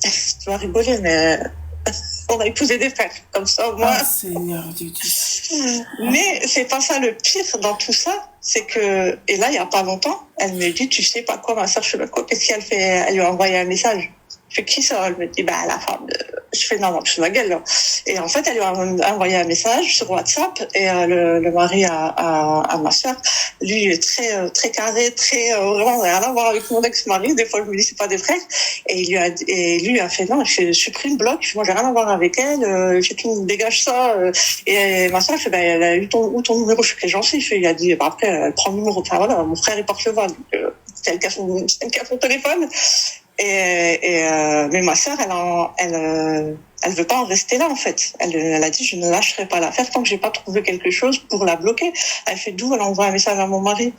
Tu vas rigoler, mais on a épousé des frères comme ça. Moi. Ah, Seigneur du Dieu. Mais c'est pas ça le pire dans tout ça, c'est que, et là, il y a pas longtemps, elle me dit, tu sais pas quoi, ma soeur, je sais pas quoi, qu'est-ce qu'elle fait? Elle lui a envoyé un message. Je fais, qui ça? Elle me dit, la femme de... Je fais, non, je ma gueule, là. Et en fait, elle lui a envoyé un message sur WhatsApp, et le mari à ma soeur, lui, il est très carré, vraiment, rien à voir avec mon ex-mari. Des fois, je me dis, c'est pas des frères. Et lui a fait, non, je supprime, bloc, moi, j'ai rien à voir avec elle, tu me dégages ça. Et ma soeur, elle a eu ton numéro? Je fais, j'en sais. Il a dit, après, elle prend le numéro. Enfin, voilà, mon frère, il porte le voile. Donc, c'est elle qui a son téléphone. Mais ma sœur, elle veut pas en rester là, en fait. Elle a dit, je ne lâcherai pas l'affaire tant que j'ai pas trouvé quelque chose pour la bloquer. Elle fait, d'où? Elle envoie un message à mon mari.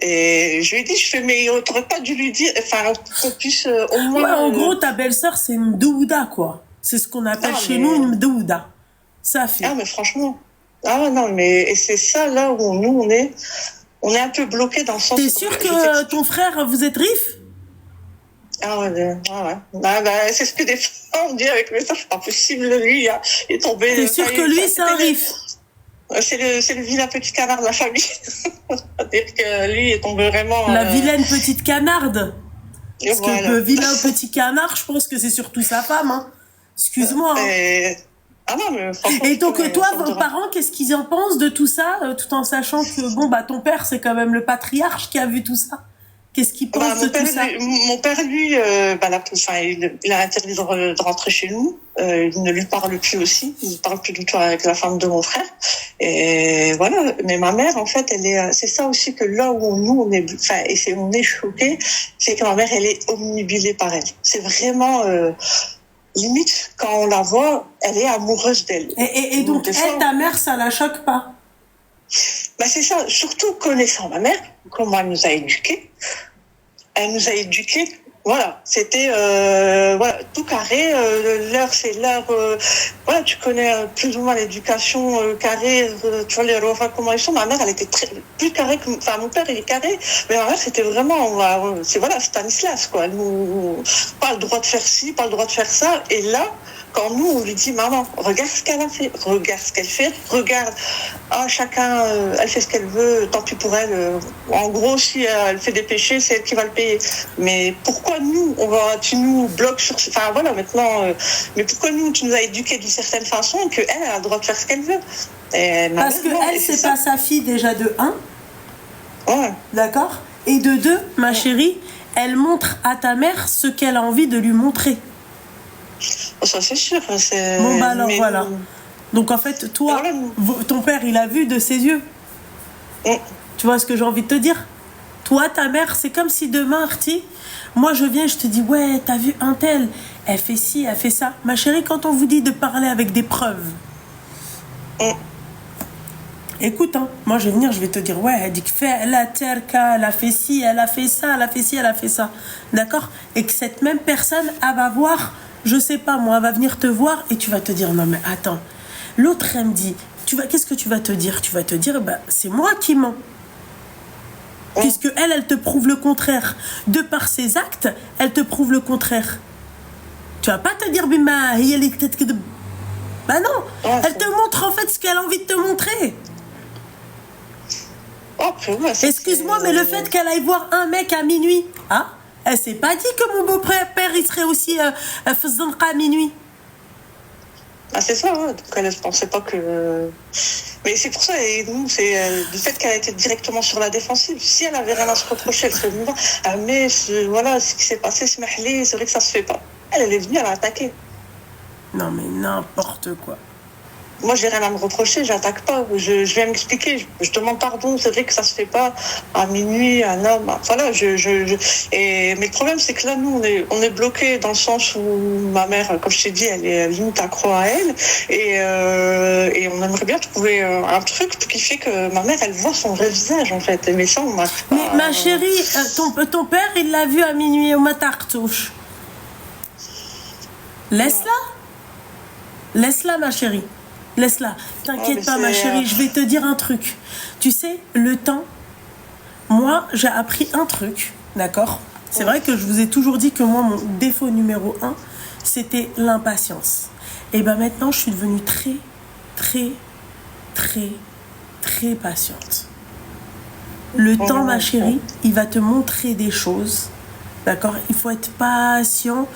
Et je lui ai dit, mais t'aurais pas dû lui dire, enfin, qu'on puisse au moins... Ouais, en gros, ta belle-sœur, c'est une douda, quoi. C'est ce qu'on appelle chez nous une douda. Ça fait. Ah, mais franchement. Ah, non, mais et c'est ça, là où nous, on est un peu bloqués dans le sens... T'es sûr que ton frère, vous êtes rif? Ah ouais. C'est ce que des fois on dit avec mes soeurs, c'est pas possible, lui, il est tombé... T'es sûr que lui, c'est un rif? C'est le vilain petit canard de la famille. C'est-à-dire que lui est tombé vraiment... La vilaine petite canarde. Parce voilà. que le vilain petit canard, je pense que c'est surtout sa femme, hein. Excuse-moi. Hein. Ah non, mais franchement... Et donc, toi, vos parents, qu'est-ce qu'ils en pensent de tout ça, tout en sachant que, ton père, c'est quand même le patriarche qui a vu tout ça? Qu'est-ce qu'il pense de tout ça? Mon père, lui, il a interdit de rentrer chez nous. Il ne lui parle plus aussi. Il ne parle plus du tout avec la femme de mon frère. Et voilà. Mais ma mère, en fait, c'est ça aussi que là où on est choqués, c'est que ma mère, elle est omnibulée par elle. C'est vraiment, limite, quand on la voit, elle est amoureuse d'elle. Et donc, ta mère, ça la choque pas? C'est ça, surtout connaissant ma mère, comment elle nous a éduqués. Elle nous a éduqués, voilà, c'était tout carré, l'heure c'est l'heure, tu connais plus ou moins l'éducation carrée, tu vois les repas comment ils sont. Ma mère, elle était plus carrée que, mon père il est carré, mais ma mère c'était vraiment, Stanislas quoi. Nous, pas le droit de faire ci, pas le droit de faire ça, et là. Quand nous, on lui dit, maman, regarde ce qu'elle a fait, regarde ce qu'elle fait, regarde, chacun, elle fait ce qu'elle veut, tant pis pour elle. En gros, si elle fait des péchés, c'est elle qui va le payer. Mais pourquoi nous, tu nous bloques sur... Enfin, voilà, maintenant, mais pourquoi nous, tu nous as éduqués d'une certaine façon qu'elle, elle a le droit de faire ce qu'elle veut? Parce qu'elle, c'est pas sa fille déjà de 1. Ouais. D'accord? Et de 2, ma chérie, elle montre à ta mère ce qu'elle a envie de lui montrer. Ça c'est sûr. Alors voilà. Donc en fait, toi, ton père, il a vu de ses yeux. Tu vois ce que j'ai envie de te dire? Toi, ta mère, c'est comme si demain, Arti, moi je viens, je te dis, ouais, t'as vu un tel, elle fait ci, elle fait ça. Ma chérie, quand on vous dit de parler avec des preuves, écoute, moi je vais venir, je vais te dire, ouais, elle dit que fait la terka, elle a fait ci, elle a fait ça, elle a fait ci, elle a fait ça. D'accord? Et que cette même personne, elle va voir, je sais pas moi, elle va venir te voir et tu vas te dire, non mais attends, l'autre elle me dit, qu'est-ce que tu vas te dire? Tu vas te dire, c'est moi qui mens. Puisque elle te prouve le contraire. De par ses actes, elle te prouve le contraire. Tu vas pas te dire, non, elle te montre en fait ce qu'elle a envie de te montrer. Excuse-moi, mais le fait qu'elle aille voir un mec à minuit, elle s'est pas dit que mon beau-père il serait aussi faisant à minuit. C'est ça, donc elle ne pensait pas que... Mais c'est pour ça, et nous, c'est le fait qu'elle a été directement sur la défensive. Si elle avait rien à se reprocher, elle serait venue voir, mais voilà, ce qui s'est passé, c'est vrai que ça se fait pas. Elle est venue, elle a attaqué. Non mais n'importe quoi. moi, j'ai rien à me reprocher, j'attaque pas. Je viens m'expliquer, je demande pardon. C'est vrai que ça se fait pas à minuit, un homme. Voilà, mais le problème, c'est que là, nous, on est bloqué dans le sens où ma mère, comme je t'ai dit, elle est limite accro à elle. Et on aimerait bien trouver un truc qui fait que ma mère, elle voit son vrai visage, en fait. Mais ça, on n'arrive pas. Mais ma chérie, ton père, il l'a vu à minuit au matartouche. Laisse-la, ma chérie. Laisse-la. T'inquiète pas, ma chérie. Je vais te dire un truc. Tu sais, le temps, moi, j'ai appris un truc, d'accord? C'est vrai que je vous ai toujours dit que moi, mon défaut numéro 1, c'était l'impatience. Et ben maintenant, je suis devenue très, très, très, très patiente. Le temps, ma chérie, il va te montrer des choses, d'accord? Il faut être patient.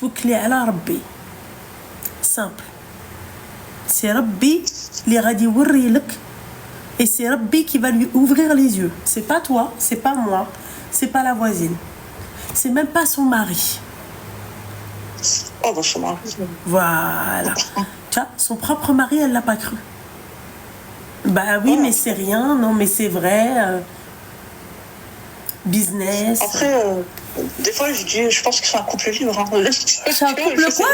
توكلي على ربي simple. C'est Rabbi qui va يوري لك et c'est Rabbi qui va lui ouvrir les yeux. C'est pas toi, c'est pas moi, c'est pas la voisine. C'est même pas son mari. Oh, bah, son mari. Voilà. Tu vois, son propre mari, elle l'a pas cru. Bah oui, mais c'est rien, non, mais c'est vrai. Business. Après, des fois, je pense que c'est un couple libre. Hein. C'est un couple quoi?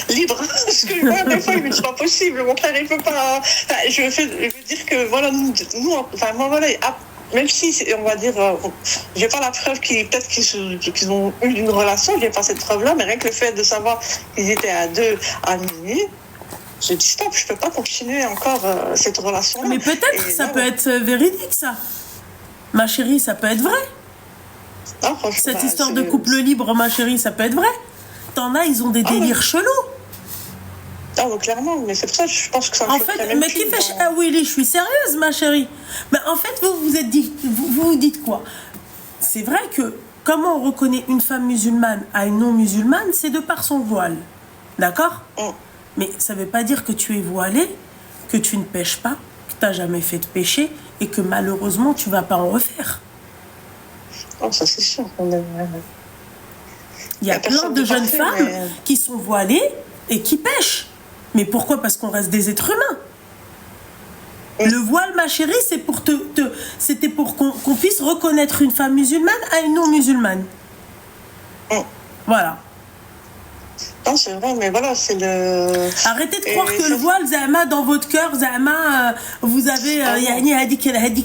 Libre. Parce que moi, des fois, il me dit pas possible. Mon frère, il peut pas. Enfin, je veux dire que, voilà, nous enfin, moi, voilà, même si, on va dire, j'ai pas la preuve peut-être qu'ils ont eu une relation, j'ai pas cette preuve-là, mais rien que le fait de savoir qu'ils étaient à deux à minuit, j'ai dit stop, je peux pas continuer encore cette relation-là. Mais peut-être que ça peut être véridique, ça. Ma chérie, ça peut être vrai. Non, cette histoire de couple libre, ma chérie, ça peut être vrai. T'en as, ils ont des délires chelous. Ah, bah, clairement, mais c'est pour ça que je pense que ça me En fait, mais qui fait... Ah oui, je suis sérieuse, ma chérie. Mais en fait, vous dites quoi? C'est vrai que comment on reconnaît une femme musulmane à une non-musulmane, c'est de par son voile. D'accord? Mais ça ne veut pas dire que tu es voilée, que tu ne pêches pas, que tu n'as jamais fait de péché et que malheureusement, tu ne vas pas en refaire. Oh, ça c'est sûr. Il y a plein de jeunes femmes qui sont voilées et qui pêchent. Mais pourquoi? Parce qu'on reste des êtres humains. Le voile, ma chérie, c'était pour qu'on puisse reconnaître une femme musulmane à une non-musulmane. Voilà. Non, c'est vrai, mais voilà, c'est le... Arrêtez de croire que le voile, Zahma, dans votre cœur, Zahma, vous avez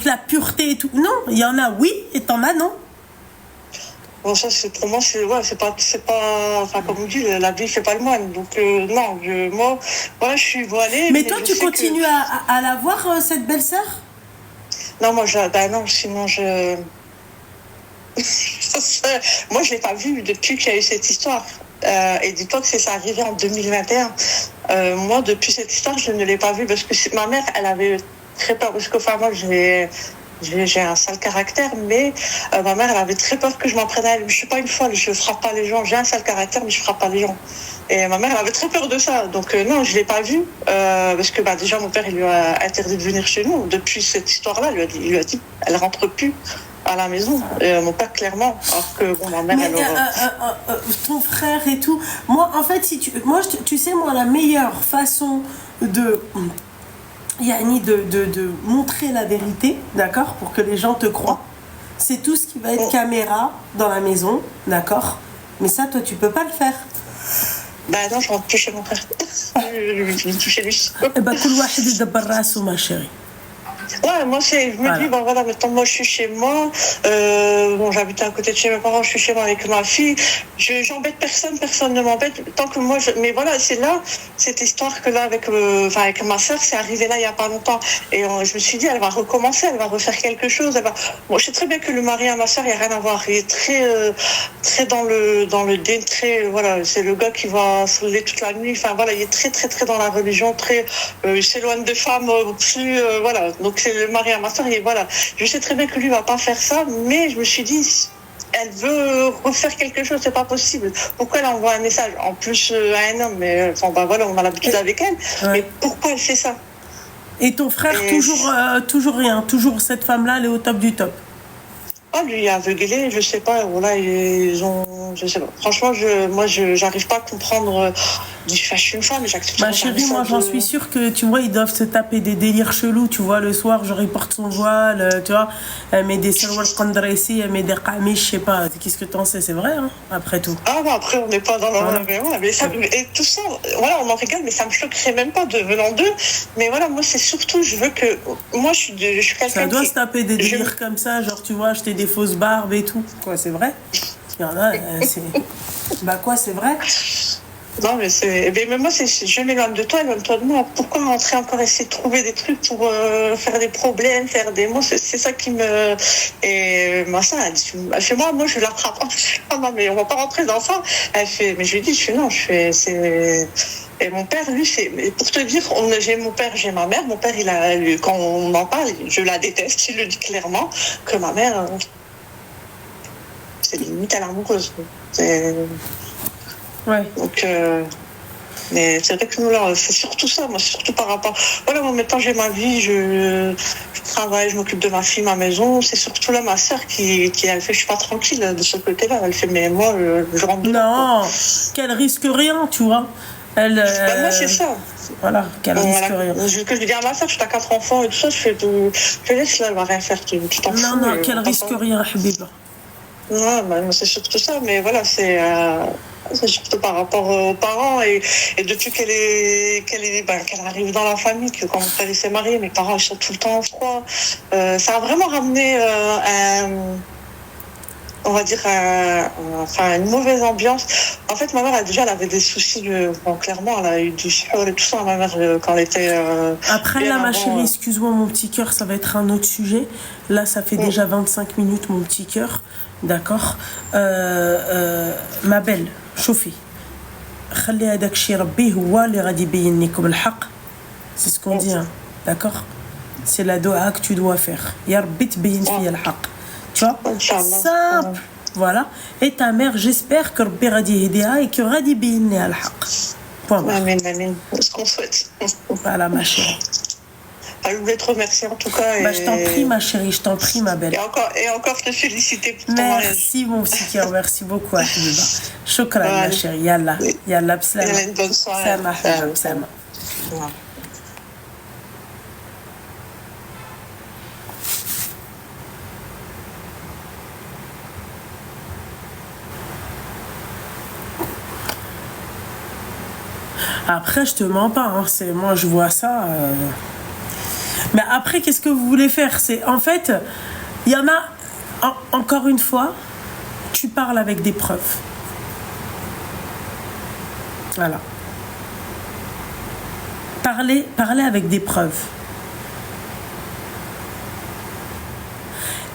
la pureté et tout. Non, il y en a oui, et t'en as non. Bon, ça, pour moi, c'est pas, enfin, comme on dit, la vie fait pas le moine. Donc, non, moi, voilà, je suis voilée. Mais toi, tu continues à la voir, cette belle-sœur? Non, moi, non, sinon, moi, je l'ai pas vue depuis qu'il y a eu cette histoire. Et dis-toi que ça arrivé en 2021. Moi, depuis cette histoire, je ne l'ai pas vue parce que ma mère, elle avait très peur. Parce que, enfin, moi, j'ai un sale caractère, mais ma mère, elle avait très peur que je m'en prenne à elle. Je suis pas une folle, je frappe pas les gens. J'ai un sale caractère, mais je frappe pas les gens. Et ma mère, elle avait très peur de ça. Donc non, je l'ai pas vue parce que déjà mon père, il lui a interdit de venir chez nous. Depuis cette histoire-là, il lui a dit, elle rentre plus à la maison. Mon père, clairement. Alors que bon, ma mère, mais, ton frère et tout. Moi, en fait, tu sais, moi, la meilleure façon de montrer la vérité, d'accord, pour que les gens te croient, c'est tout ce qui va être caméra dans la maison, d'accord, mais ça, toi, tu peux pas le faire. Bah non, je rentre plus chez mon frère. Je vais toucher lui. Eh ben, كل واحد يدبر راسه, ma chérie. Ouais, moi, je me dis, bon, voilà, maintenant, moi, je suis chez moi. Bon, j'habite à côté de chez mes parents, je suis chez moi avec ma fille. J'embête personne, personne ne m'embête. Tant que moi, mais voilà, c'est là, cette histoire que là, avec ma sœur, c'est arrivé là, il n'y a pas longtemps. Et je me suis dit, elle va recommencer, elle va refaire quelque chose. Bon, je sais très bien que le mari à ma sœur, il n'y a rien à voir. Il est très dans le dé, très, voilà, c'est le gars qui va se lever toute la nuit. Enfin, voilà, il est très, très, très dans la religion, très, il s'éloigne des femmes plus, voilà. Donc, c'est le mari à ma soeur, et voilà. Je sais très bien que lui va pas faire ça, mais je me suis dit, elle veut refaire quelque chose, c'est pas possible. Pourquoi elle envoie un message en plus à un homme? Mais enfin, voilà, on a l'habitude avec elle. Ouais. Mais pourquoi elle fait ça? Et ton frère, toujours rien, toujours cette femme-là, elle est au top du top. Ah, lui, il est aveuglé, je sais pas, voilà, je sais pas. Franchement, moi, j'arrive pas à comprendre. je suis une femme, j'accepte Ma chérie, moi j'en suis sûre que tu vois, ils doivent se taper des délires chelous, tu vois, le soir, genre ils portent son voile, tu vois, elle met des salwar qandressi, elle met des qamis, je sais pas, qu'est-ce que t'en sais, c'est vrai, hein, après tout. Ah bah après on n'est pas dans la même mais ça, et tout ça, voilà, on en rigole, mais ça me choquerait même pas de venant d'eux, mais voilà, moi c'est surtout, je veux que, moi je suis quelqu'un ça doit se taper des délires comme ça, genre tu vois, acheter des fausses barbes et tout, quoi, c'est vrai. Il y en a, c'est... Bah quoi, c'est vrai. Non, mais c'est. Mais moi, je m'éloigne de toi, éloigne-toi de moi. Pourquoi rentrer encore essayer de trouver des trucs pour faire des problèmes, faire des. Moi, c'est ça qui me. Et moi, ça, elle dit, chez moi, je l'attrape. Ah non, mais on va pas rentrer dans ça. Elle fait, mais je lui dis, non, c'est. Et mon père, lui, c'est. Pour te dire, j'ai mon père, j'ai ma mère. Mon père, quand on en parle, je la déteste, il le dit clairement, que ma mère. C'est limite à l'amoureuse. C'est. Ouais. Donc, mais c'est vrai que nous, là, c'est surtout ça, moi, c'est surtout par rapport. Voilà, moi, maintenant, j'ai ma vie, je travaille, je m'occupe de ma fille, ma maison. C'est surtout là, ma sœur qui elle fait, je suis pas tranquille de ce côté-là. Elle fait, mais moi, je rentre dedans. Non, qu'elle risque rien, tu vois. Elle. Moi, c'est ça. Voilà, qu'elle risque rien. Que je dis à ma sœur, tu as 4 enfants et tout ça, je fais tout. Je laisse là, elle va rien faire, tu t'en fous. Non, qu'elle risque rien, Habiba. Non, bah, c'est surtout ça, mais voilà, c'est surtout par rapport aux parents et depuis qu'elle arrive dans la famille, que quand mon père s'est marié, mes parents ils sont tout le temps en froid. Ça a vraiment ramené on va dire une mauvaise ambiance. En fait, ma mère elle avait des soucis clairement, elle a eu du sport et tout ça, ma mère quand elle était après là, ma chérie, excuse-moi mon petit cœur, ça va être un autre sujet. Là, ça fait déjà 25 minutes mon petit cœur. D'accord. Ma belle, chauffez. خلي هذاك الشيء ربي هو اللي غادي يبين لكم الحق. C'est ce qu'on dit, hein. D'accord. C'est la doua que tu dois faire. Ya Rabbi تبين فيا الحق. Tu vois, simple, voilà. Et ta mère, j'espère que Rabbi غادي يهديها et que غادي يبين لها الحق. Point. Amen, amen. C'est ce qu'on souhaite. Voilà, ma chérie. Je voulais te remercier en tout cas. Bah, je t'en prie, ma chérie, je t'en prie, ma belle. Et encore te féliciter pour ton mariage. Merci, mon petit cœur, merci beaucoup, Habiba. Shukran, ma chérie. Yalla, yalla, bslama. Yalla, une bonne soirée. Sama, sama. Après, je te mens pas, hein. Moi je vois ça. Mais après, qu'est-ce que vous voulez faire? C'est en fait, il y en a. Encore une fois, tu parles avec des preuves. Voilà. Parler avec des preuves.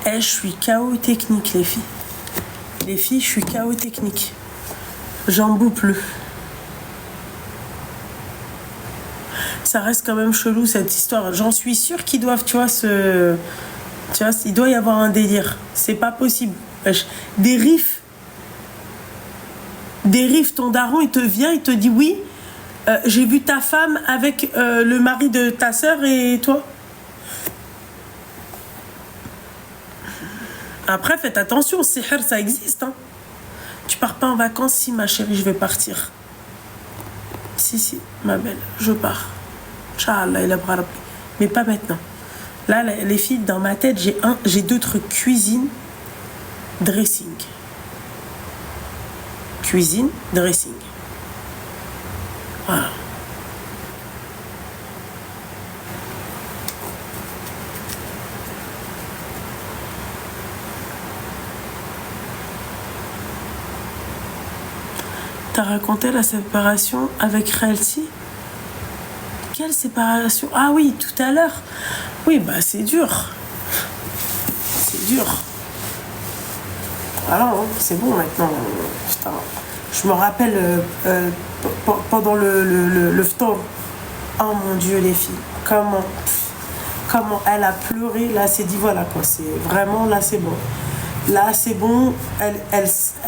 Je suis KO technique, les filles. Les filles, je suis KO technique. J'en boue plus. Ça reste quand même chelou cette histoire. J'en suis sûre qu'ils doivent, tu vois, il doit y avoir un délire. C'est pas possible. Des riffs, ton daron, il te vient, il te dit oui, j'ai vu ta femme avec le mari de ta sœur et toi. Après, faites attention, sihr, ça existe. Hein. Tu pars pas en vacances? Si, ma chérie, je vais partir. Si, ma belle, je pars. Inch'Allah, il a bras. Mais pas maintenant. Là, les filles, dans ma tête, j'ai 2 trucs. Cuisine, dressing. Cuisine, dressing. Voilà. T'as raconté la séparation avec Relsi? Quelle séparation? Ah oui, tout à l'heure. Oui, bah c'est dur. C'est dur. Ah non, c'est bon maintenant. Putain. Je me rappelle pendant le ftour. Oh mon Dieu, les filles. Comment elle a pleuré. Là, c'est dit, voilà quoi. C'est vraiment, là, c'est bon. Là, c'est bon.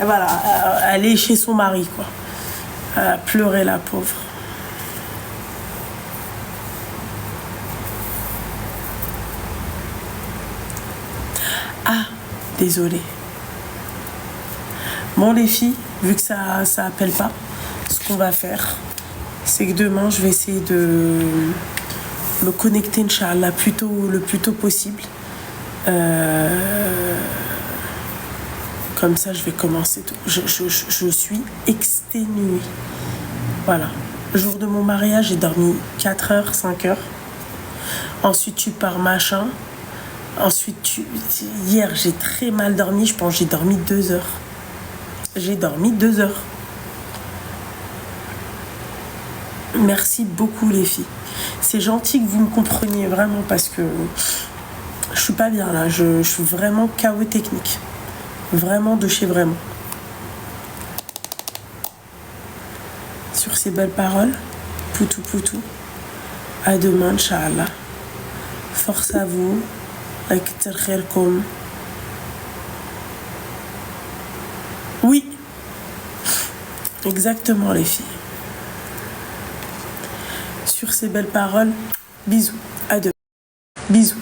Voilà, elle est chez son mari, quoi. Elle a pleuré, la pauvre. Ah, désolée. Bon, les filles, vu que ça appelle pas, ce qu'on va faire, c'est que demain, je vais essayer de me connecter, Inch'Allah, le plus tôt possible. Comme ça, je vais commencer tout. Je suis exténuée. Voilà. Le jour de mon mariage, j'ai dormi 4 heures, 5 heures. Ensuite, tu pars machin. Ensuite, hier, j'ai très mal dormi. Je pense que j'ai dormi 2 heures. J'ai dormi 2 heures. Merci beaucoup, les filles. C'est gentil que vous me compreniez vraiment parce que je suis pas bien là. Je suis vraiment KO technique. Vraiment de chez vraiment. Sur ces belles paroles, poutou poutou. À demain, Inch'Allah. Force à vous. Aktar khairkoum. Oui. Exactement, les filles. Sur ces belles paroles, bisous. À demain. Bisous.